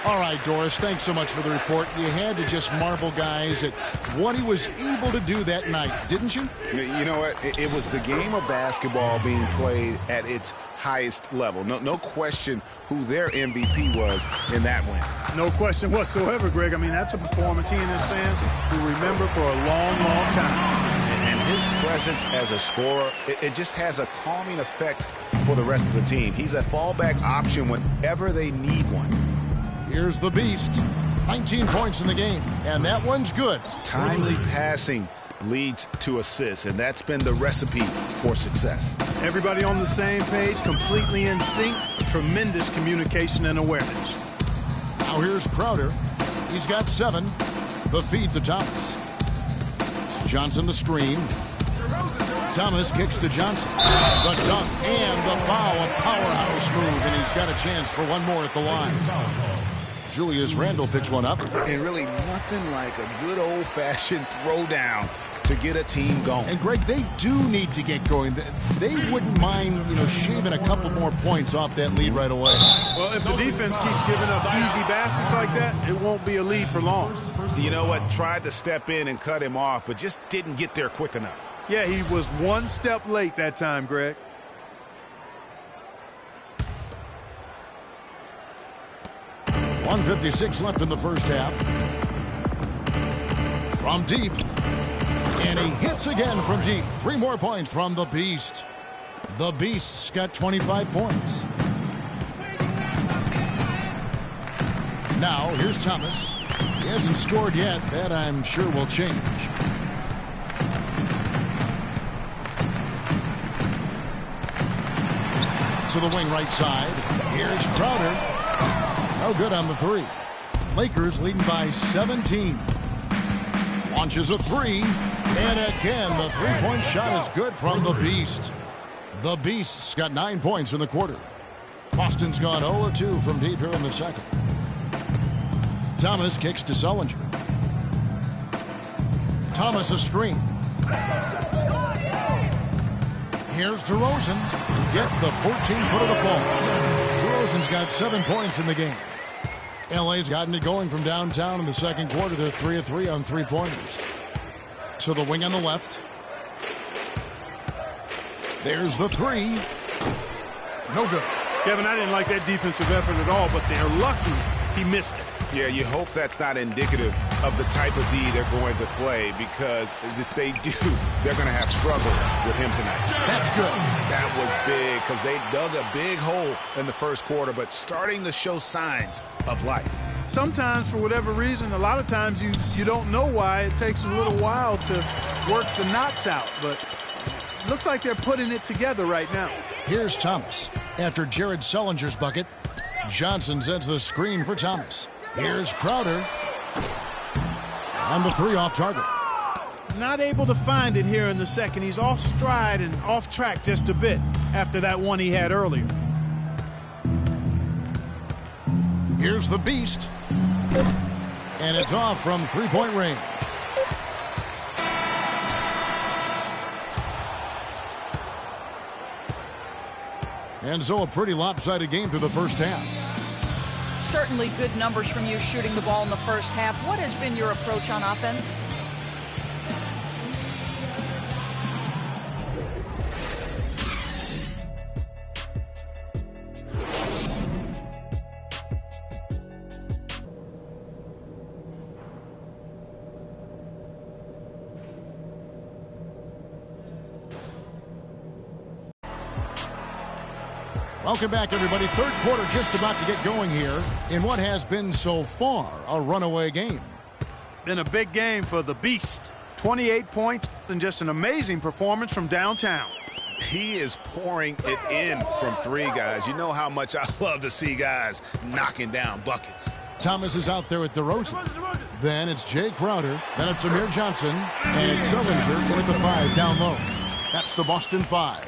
All right, Doris, thanks so much for the report. You had to just marvel, guys, at what he was able to do that night, didn't you? You know what? It was the game of basketball being played at its highest level. No question who their MVP was in that win. No question whatsoever, Greg. I mean, that's a performance he and his fans will remember for a long, long time. And his presence as a scorer, it just has a calming effect for the rest of the team. He's a fallback option whenever they need one. Here's the Beast. 19 points in the game, and that one's good. Timely passing leads to assists, and that's been the recipe for success. Everybody on the same page, completely in sync. Tremendous communication and awareness. Now here's Crowder. He's got 7. The feed to Thomas. Johnson the screen. Thomas kicks to Johnson. The dunk and the foul. A powerhouse move, and he's got a chance for one more at the line. Julius Randle picks one up. And really nothing like a good old-fashioned throwdown to get a team going. And, Greg, they do need to get going. They wouldn't mind, shaving a couple more points off that lead right away. Well, if the defense keeps giving up easy baskets like that, it won't be a lead for long. You know what? Tried to step in and cut him off, but just didn't get there quick enough. Yeah, he was one step late that time, Greg. .156 left in the first half. From deep. And he hits again from deep. 3 more points from the Beast. The Beast's got 25 points. Now, here's Thomas. He hasn't scored yet. That, I'm sure, will change. To the wing right side. Here's Crowder. No good on the 3. Lakers leading by 17. Launches a 3. And again, the 3-point shot is good from the Beast. The Beast's got 9 points in the quarter. Boston's gone 0-2 from deep here in the second. Thomas kicks to Sullinger. Thomas a screen. Here's DeRozan. Gets the 14-footer to fall. DeRozan's got 7 points in the game. LA's gotten it going from downtown in the second quarter. They're 3 of 3 on 3-pointers. To the wing on the left. There's the 3. No good. Kevin, I didn't like that defensive effort at all, but they're lucky he missed it. Yeah, you hope that's not indicative of the type of D they're going to play, because if they do, they're going to have struggles with him tonight. That's good. That was big because they dug a big hole in the first quarter, but starting to show signs of life. Sometimes, for whatever reason, a lot of times you don't know why. It takes a little while to work the knots out, but it looks like they're putting it together right now. Here's Thomas. After Jared Sullinger's bucket, Johnson sends the screen for Thomas. Here's Crowder. And the three off target. Not able to find it here in the second. He's off stride and off track just a bit after that one he had earlier. Here's the beast. And it's off from three-point range. And so a pretty lopsided game through the first half. Certainly good numbers from you shooting the ball in the first half. What has been your approach on offense? Welcome back, everybody. Third quarter just about to get going here in what has been so far a runaway game. Been a big game for the Beast. 28 points and just an amazing performance from downtown. He is pouring it in from three, guys. You know how much I love to see guys knocking down buckets. Thomas is out there with DeRozan. Then it's Jay Crowder. Then it's Amir Johnson. And it's Sullinger with the five down low. That's the Boston Five.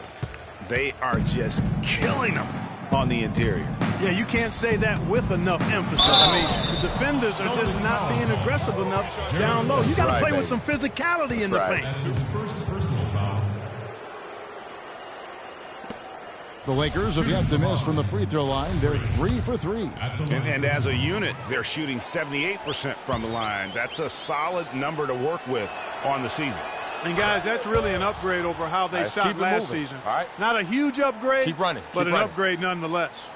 They are just killing them on the interior. Yeah, you can't say that with enough emphasis. I mean, the defenders are just not being aggressive enough down low. You got to play with some physicality in the paint. That's his first personal foul. The Lakers have yet to miss from the free throw line. They're 3 for 3. And as a unit, they're shooting 78% from the line. That's a solid number to work with on the season. And, guys, that's really an upgrade over how they shot last season. All right. Not a huge upgrade, Keep running. but an upgrade nonetheless.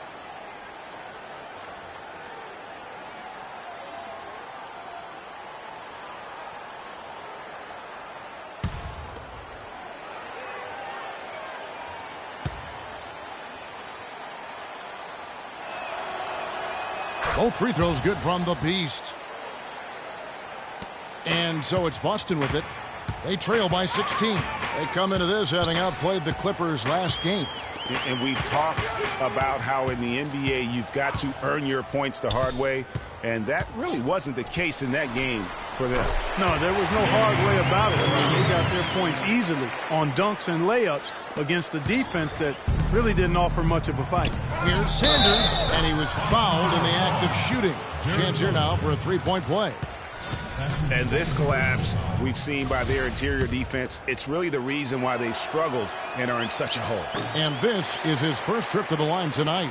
Both free throws good from the Beast. And so it's Boston with it. They trail by 16. They come into this having outplayed the Clippers last game. And we've talked about how in the NBA you've got to earn your points the hard way, and that really wasn't the case in that game for them. No, there was no hard way about it. I mean, they got their points easily on dunks and layups against a defense that really didn't offer much of a fight. Here's Sanders, and he was fouled in the act of shooting. Chance here now for a three-point play. And this collapse we've seen by their interior defense, it's really the reason why they've struggled and are in such a hole. And this is his first trip to the line tonight.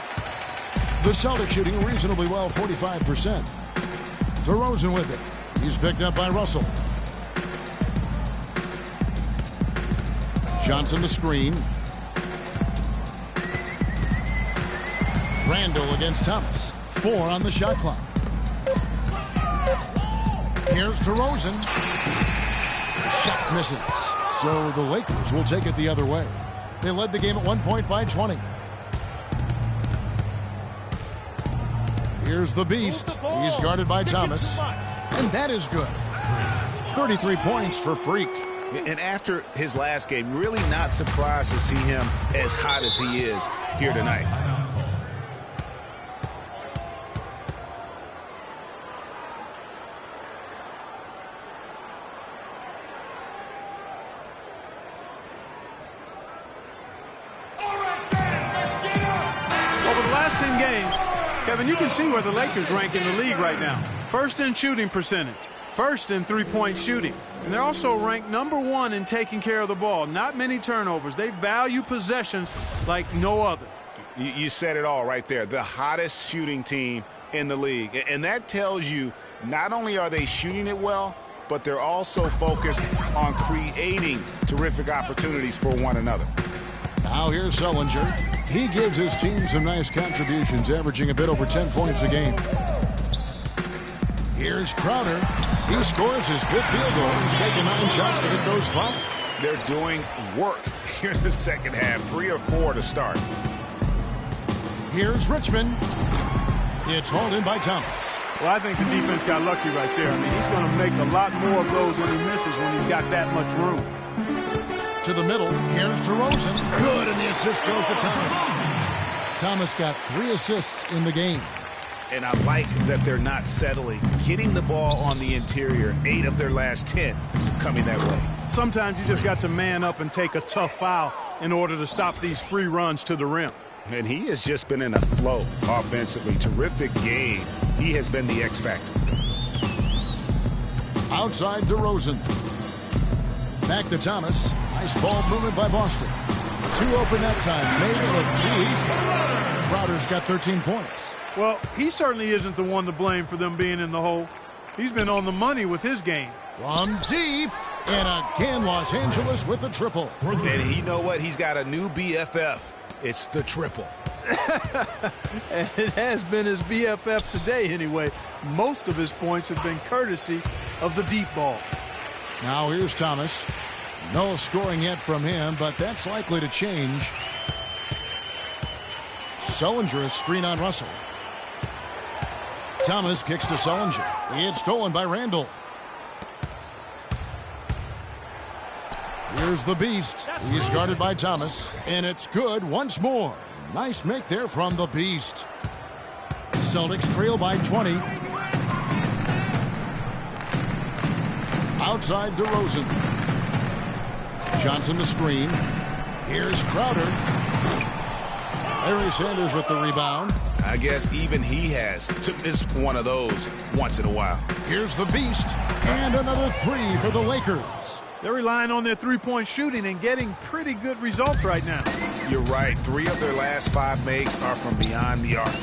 The Celtics shooting reasonably well, 45%. DeRozan with it. He's picked up by Russell. Johnson the screen. Randall against Thomas. 4 on the shot clock. Here's DeRozan. Shot misses. So the Lakers will take it the other way. They led the game at 1 point by 20. Here's the Beast. He's guarded by Thomas. And that is good. 33 points for Freak. And after his last game, really not surprised to see him as hot as he is here tonight. Kevin, you can see where the Lakers rank in the league right now. First in shooting percentage, first in three-point shooting. And they're also ranked #1 in taking care of the ball. Not many turnovers. They value possessions like no other. You said it all right there. The hottest shooting team in the league. And that tells you not only are they shooting it well, but they're also focused on creating terrific opportunities for one another. Now here's Sullinger. He gives his team some nice contributions, averaging a bit over 10 points a game. Here's Crowder. He scores his fifth field goal. He's taking 9 shots to get those 5. They're doing work here in the second half. 3 or 4 to start. Here's Richmond. It's hauled in by Thomas. Well, I think the defense got lucky right there. I mean, he's going to make a lot more of those when he misses when he's got that much room. To the middle. Here's DeRozan. Good, and the assist goes to Thomas. Thomas got 3 assists in the game. And I like that they're not settling. Getting the ball on the interior, 8 of their last 10 coming that way. Sometimes you just got to man up and take a tough foul in order to stop these free runs to the rim. And he has just been in a flow offensively. Terrific game. He has been the X factor. Outside DeRozan. Back to Thomas. Nice ball movement by Boston. 2 open that time. Made it look too easy. Crowder's got 13 points. Well, he certainly isn't the one to blame for them being in the hole. He's been on the money with his game. From deep. And again, Los Angeles with the triple. And you know what? He's got a new BFF. It's the triple. And it has been his BFF today anyway. Most of his points have been courtesy of the deep ball. Now here's Thomas. No scoring yet from him, but that's likely to change. Sullinger is screen on Russell. Thomas kicks to Sullinger. It's stolen by Randall. Here's the Beast. He's guarded by Thomas. And it's good once more. Nice make there from the Beast. Celtics trail by 20. Outside DeRozan. Johnson the screen. Here's Crowder. Larry Sanders with the rebound. I guess even he has to miss one of those once in a while. Here's the Beast. And another 3 for the Lakers. They're relying on their three-point shooting and getting pretty good results right now. You're right. 3 of their last 5 makes are from beyond the arc.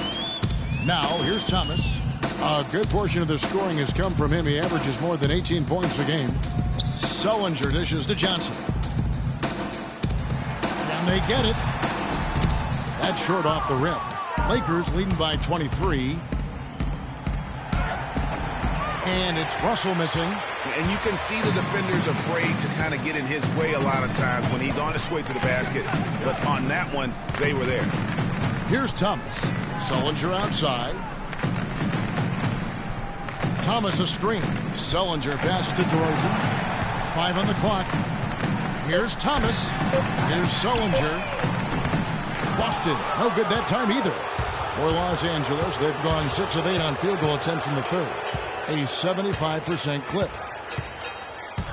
Now, here's Thomas. A good portion of their scoring has come from him. He averages more than 18 points a game. Sullinger dishes to Johnson. And they get it. That's short off the rim. Lakers leading by 23. And it's Russell missing. And you can see the defenders afraid to kind of get in his way a lot of times when he's on his way to the basket. But on that one, they were there. Here's Thomas. Sullinger outside. Thomas a screen. Sullinger pass to DeRozan. 5 on the clock. Here's Thomas. Here's Sullinger. Boston. No good that time either. For Los Angeles, they've gone 6 of 8 on field goal attempts in the third. A 75% clip.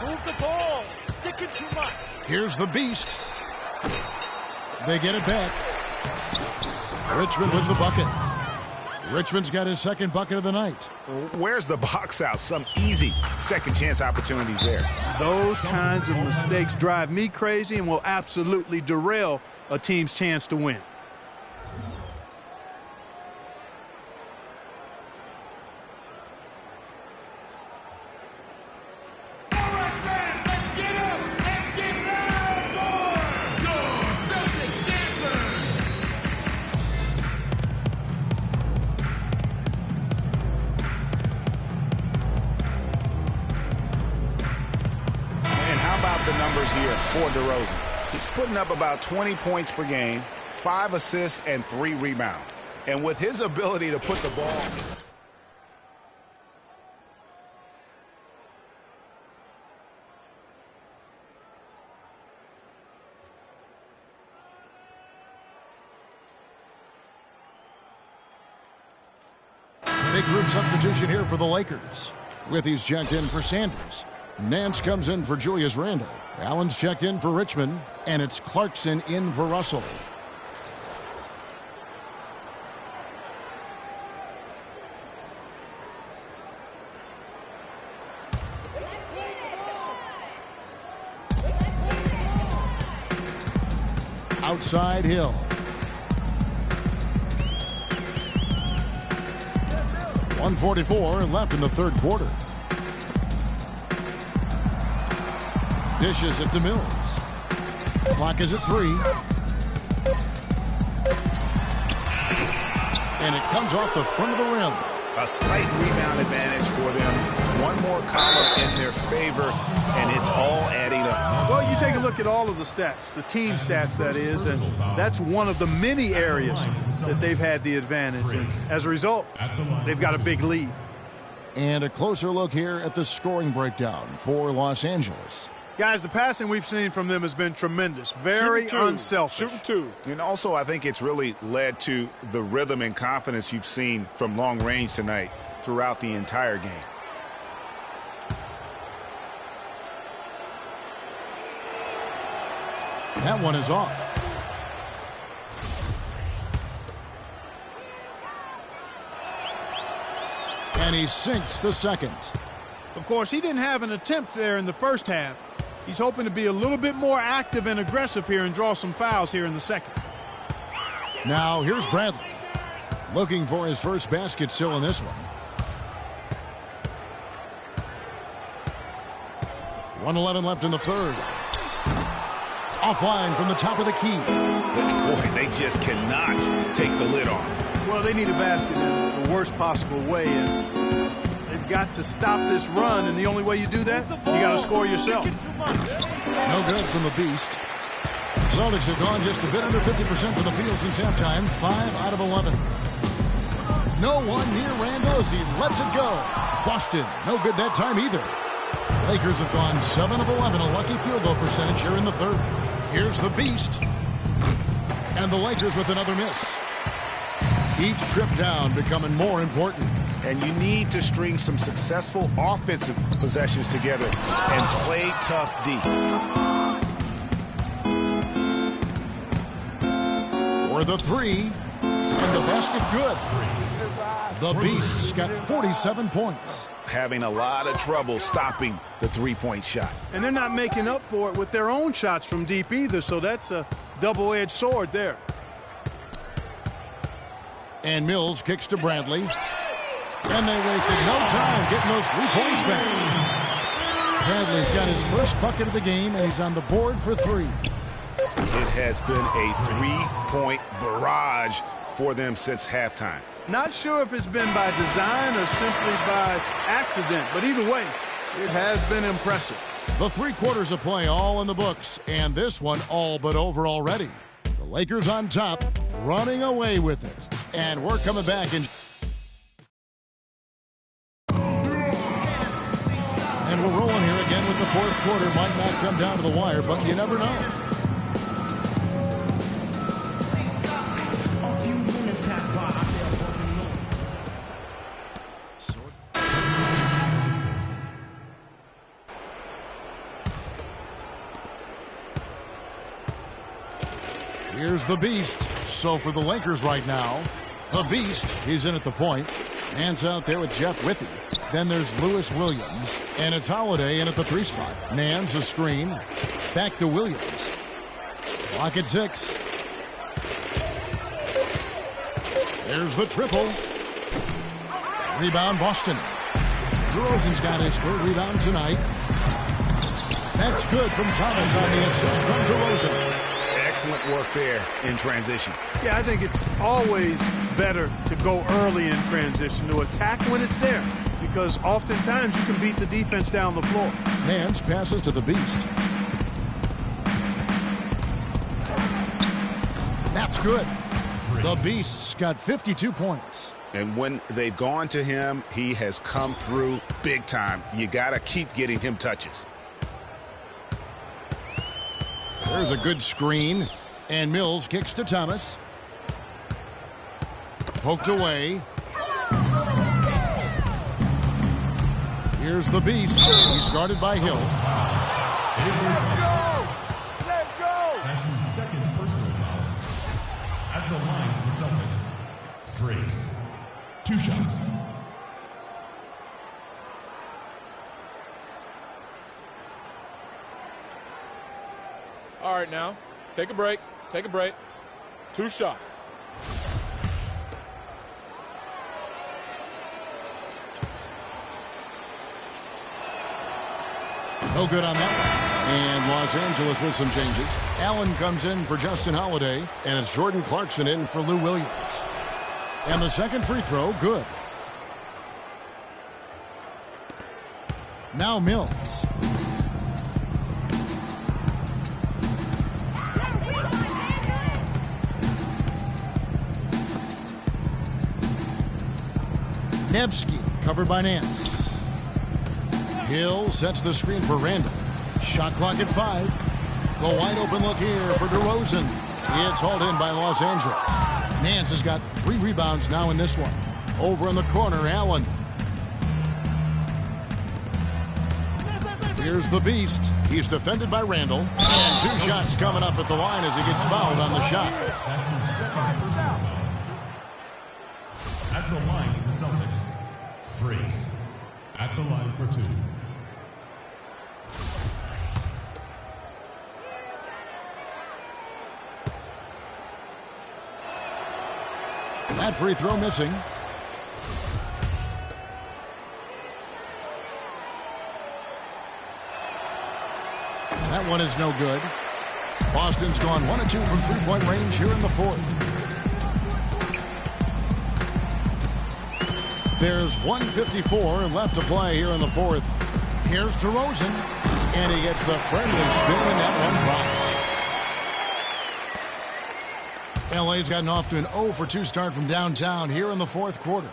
Move the ball. Sticking too much. Here's the Beast. They get it back. Richmond with the bucket. Richmond's got his second bucket of the night. Where's the box out? Some easy second chance opportunities there. Those kinds of mistakes drive me crazy and will absolutely derail a team's chance to win. For DeRozan. He's putting up about 20 points per game, 5 assists, and 3 rebounds. And with his ability to put the ball... Big group substitution here for the Lakers. With he's checked in for Sanders. Nance comes in for Julius Randle. Allen's checked in for Richmond. And it's Clarkson in for Russell. Outside Hill. .144 left in the third quarter. Dishes it to Mills. Clock is at 3. And it comes off the front of the rim. A slight rebound advantage for them. One more column in their favor, and it's all adding up. Well, you take a look at all of the stats, the team stats, that is, and that's one of the many areas that they've had the advantage. And as a result, they've got a big lead. And a closer look here at the scoring breakdown for Los Angeles. Guys, the passing we've seen from them has been tremendous. Very unselfish. Shooting two. And also, I think it's really led to the rhythm and confidence you've seen from long range tonight throughout the entire game. That one is off. And he sinks the second. Of course, he didn't have an attempt there in the first half. He's hoping to be a little bit more active and aggressive here and draw some fouls here in the second. Now here's Bradley. Looking for his first basket still in this one. 1:11 left in the third. Offline from the top of the key. Boy, they just cannot take the lid off. Well, they need a basket in the worst possible way, and they've got to stop this run, and the only way you do that, you got to score yourself. No good from the Beast. Celtics have gone just a bit under 50% from the field since halftime, 5 out of 11. No one near Randozzi lets it go. Boston, no good that time either. Lakers have gone 7 of 11, a lucky field goal percentage here in the third. Here's the Beast. And the Lakers with another miss. Each trip down becoming more important. And you need to string some successful offensive possessions together and play tough D. For the three, and the basket good. The Beasts got 47 points. Having a lot of trouble stopping the three-point shot. And they're not making up for it with their own shots from deep either, so that's a double-edged sword there. And Mills kicks to Bradley. And they wasted no time getting those 3 points back. Bradley's got his first bucket of the game, and he's on the board for 3. It has been a 3-point barrage for them since halftime. Not sure if it's been by design or simply by accident, but either way, it has been impressive. The 3 quarters of play all in the books, and this one all but over already. The Lakers on top, running away with it. And we're coming back in. And we're rolling here again with the fourth quarter. Might not come down to the wire, but you never know. A few minutes pass by. Here's the Beast. So for the Lakers right now, the Beast, he's in at the point. Man's out there with Jeff Withey. Then there's Lewis Williams. And it's Holiday in at the 3 spot. Nance a screen. Back to Williams. Clock at 6. There's the triple. Rebound Boston. DeRozan's got his 3rd rebound tonight. That's good from Thomas on the assist from DeRozan. Excellent work there in transition. Yeah, I think it's always better to go early in transition, to attack when it's there, because oftentimes you can beat the defense down the floor. Nance passes to the Beast. That's good. The Beast's got 52 points. And when they've gone to him, he has come through big time. You got to keep getting him touches. There's a good screen. And Mills kicks to Thomas. Poked away. Here's the Beast. He's guarded by Hill. Let's go! Let's go! That's his second personal foul. At the line for the Celtics. Freak. 2 shots. All right, now, take a break. Take a break. 2 shots. No good on that And Los Angeles with some changes. Allen comes in for Justin Holiday, and it's Jordan Clarkson in for Lou Williams. And the second free throw, good. Now Mills. Nevsky, covered by Nance. Hill sets the screen for Randall. Shot clock at 5. The wide open look here for DeRozan. It's hauled in by Los Angeles. Nance has got 3 rebounds now in this one. Over in the corner, Allen. Here's the Beast. He's defended by Randall. And 2 shots coming up at the line as he gets fouled on the shot. That's his second personal foul. At the line for the Celtics, Freak. At the line for 2. That free throw missing. That one is no good. Boston's gone 1 of 2 from three-point range here in the fourth. There's 1:54 left to play here in the fourth. Here's DeRozan, and he gets the friendly spin, and that one drops. LA's gotten off to an 0 for 2 start from downtown here in the fourth quarter.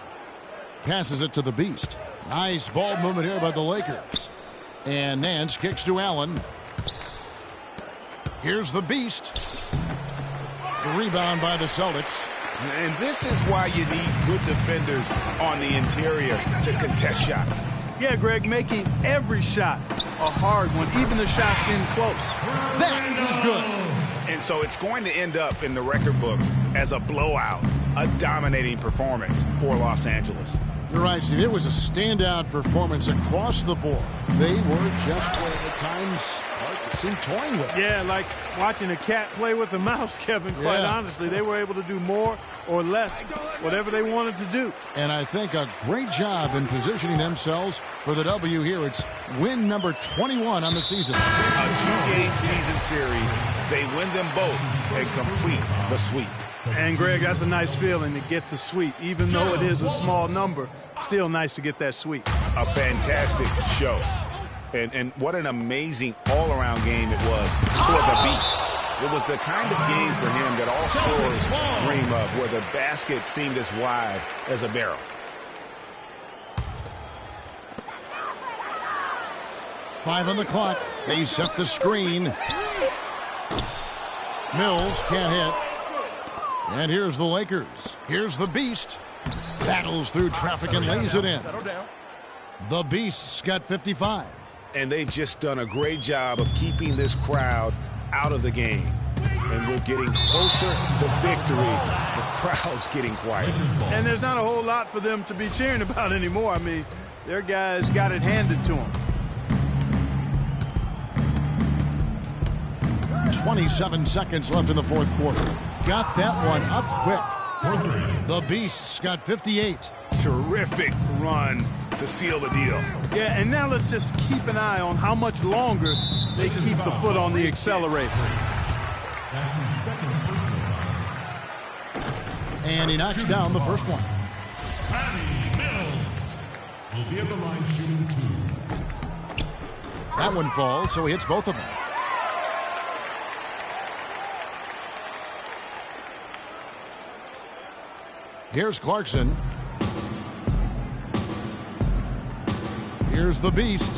Passes it to the Beast. Nice ball movement here by the Lakers. And Nance kicks to Allen. Here's the Beast. The rebound by the Celtics. And this is why you need good defenders on the interior to contest shots. Yeah, Greg, making every shot a hard one, even the shots in close. That is good. And so it's going to end up in the record books as a blowout, a dominating performance for Los Angeles. You're right, Steve. It was a standout performance across the board. They were just, at times, seemed toying with it. Yeah, like watching a cat play with a mouse, Kevin, quite honestly. They were able to do more or less, whatever they wanted to do. And I think a great job in positioning themselves for the W here. It's win number 21 on the season. A 2-game season series. They win them both and complete the sweep. And, Greg, that's a nice feeling to get the sweep. Even though it is a small number, still nice to get that sweep. A fantastic show. And what an amazing all-around game it was for the Beast. It was the kind of game for him that all scorers dream of, where the basket seemed as wide as a barrel. Five on the clock. They set the screen. Mills can't hit. And here's the Lakers. Here's the Beast. Battles through traffic and lays it in. The Beast's got 55. And they've just done a great job of keeping this crowd out of the game. And we're getting closer to victory. The crowd's getting quiet. And there's not a whole lot for them to be cheering about anymore. I mean, their guys got it handed to them. 27 seconds left in the fourth quarter. Got that one up quick. The Beast's got 58. Terrific run to seal the deal. Yeah, and now let's just keep an eye on how much longer they keep the foot on the accelerator. That's his second personal foul. And he knocks down the first one. Patty Mills will be at the line shooting 2. That one falls, so he hits both of them. Here's Clarkson. Here's the Beast.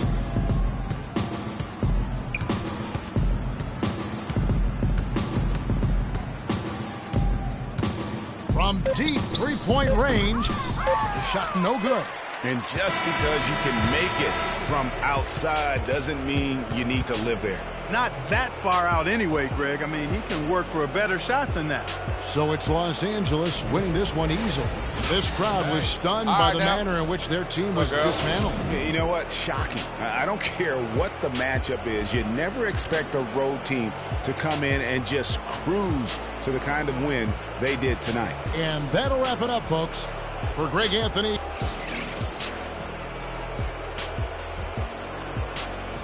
From deep three-point range, the shot no good. And just because you can make it from outside doesn't mean you need to live there. Not that far out anyway, Greg. I mean, he can work for a better shot than that. So it's Los Angeles winning this one easily. This crowd was stunned by the manner in which their team was dismantled. You know what? Shocking. I don't care what the matchup is. You never expect a road team to come in and just cruise to the kind of win they did tonight. And that'll wrap it up, folks. For Greg Anthony.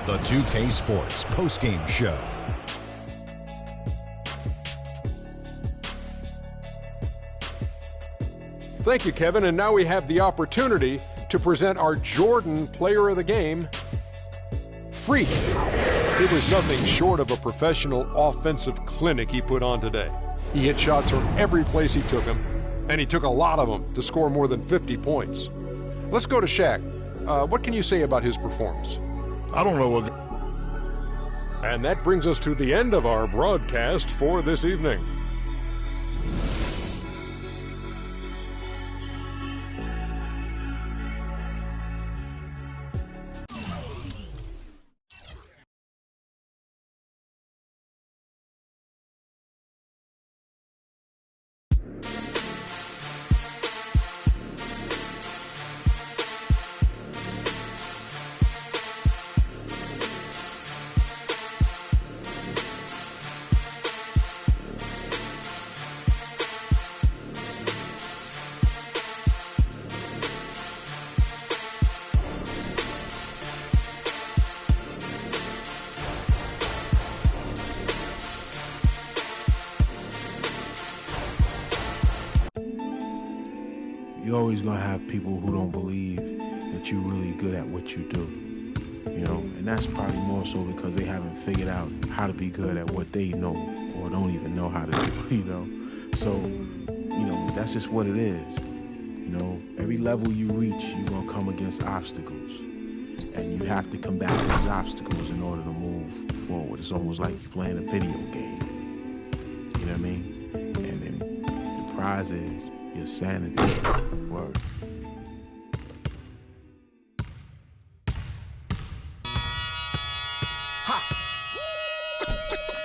The 2K Sports postgame show. Thank you, Kevin. And now we have the opportunity to present our Jordan Player of the Game, Freak. It was nothing short of a professional offensive clinic he put on today. He hit shots from every place he took them, and he took a lot of them to score more than 50 points. Let's go to Shaq. What can you say about his performance? I don't know what. And that brings us to the end of our broadcast for this evening. You're always going to have people who don't believe that you're really good at what you do, you know, and that's probably more so because they haven't figured out how to be good at what they know or don't even know how to do, you know. So, you know, that's just what it is. You know, every level you reach, you're going to come against obstacles, and you have to combat these obstacles in order to move forward. It's almost like you're playing a video game, you know what I mean? And then the prize is your sanity. Word.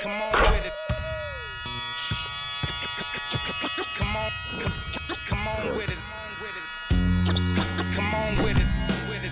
Come on with it. Come on. Come on with it. Come on with it. With it.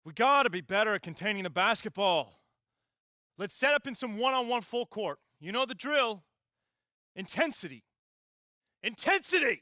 We gotta be better at containing the basketball. Let's set up in some one-on-one full court. You know the drill. Intensity. Intensity!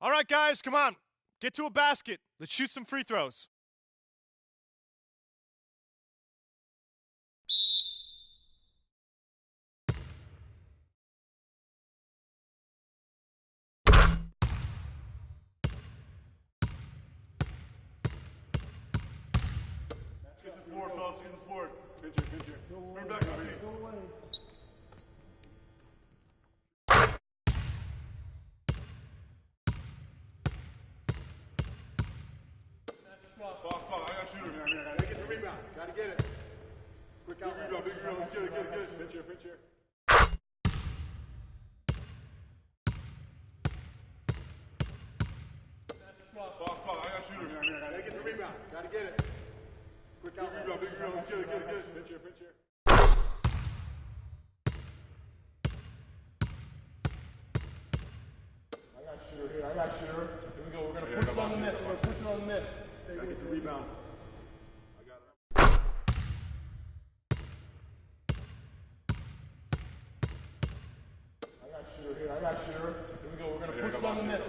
All right, guys, come on. Get to a basket. Let's shoot some free throws. Get this board, fellas. Get this board. Pinch here. Spin back to me. Box. I got shooter, man. I gotta get the rebound. Gotta get it. Quick out. Big rebound. Let's get it. Pinch here. Box. I got shooter, man. I gotta get the rebound. Gotta get it. Quick out. Big rebound. Let's get it. Pinch here. I got shooter. Here we go. We're gonna push it on the miss. Gotta get the rebound. I got it. I got shooter. Here we go. We're gonna push it on the miss.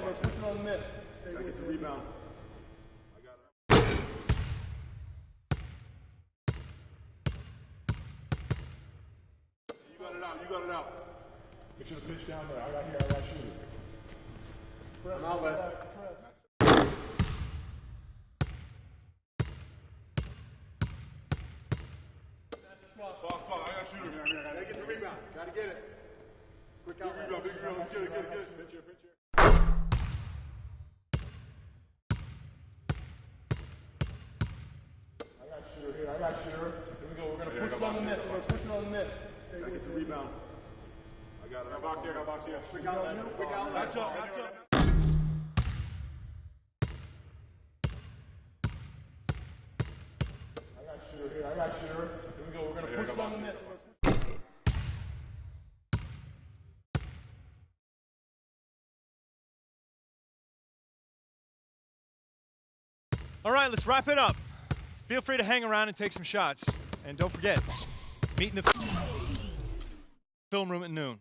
Gotta get the rebound. I got it. You got it out. Make sure to pitch down there. I got shooter. Press, outlet. Box. I got shooter, man. I gotta get the rebound. Gotta get it. Quick out. Big rebound. Let's get it. Pinch here. I got shooter. Here we go. We're gonna push it on the miss. Gotta get the rebound. I got it. Got box here. Quick outlet. That's up. I got shooter. Here we go. We're gonna push it on the miss. All right, let's wrap it up. Feel free to hang around and take some shots. And don't forget, meet in the film room at noon.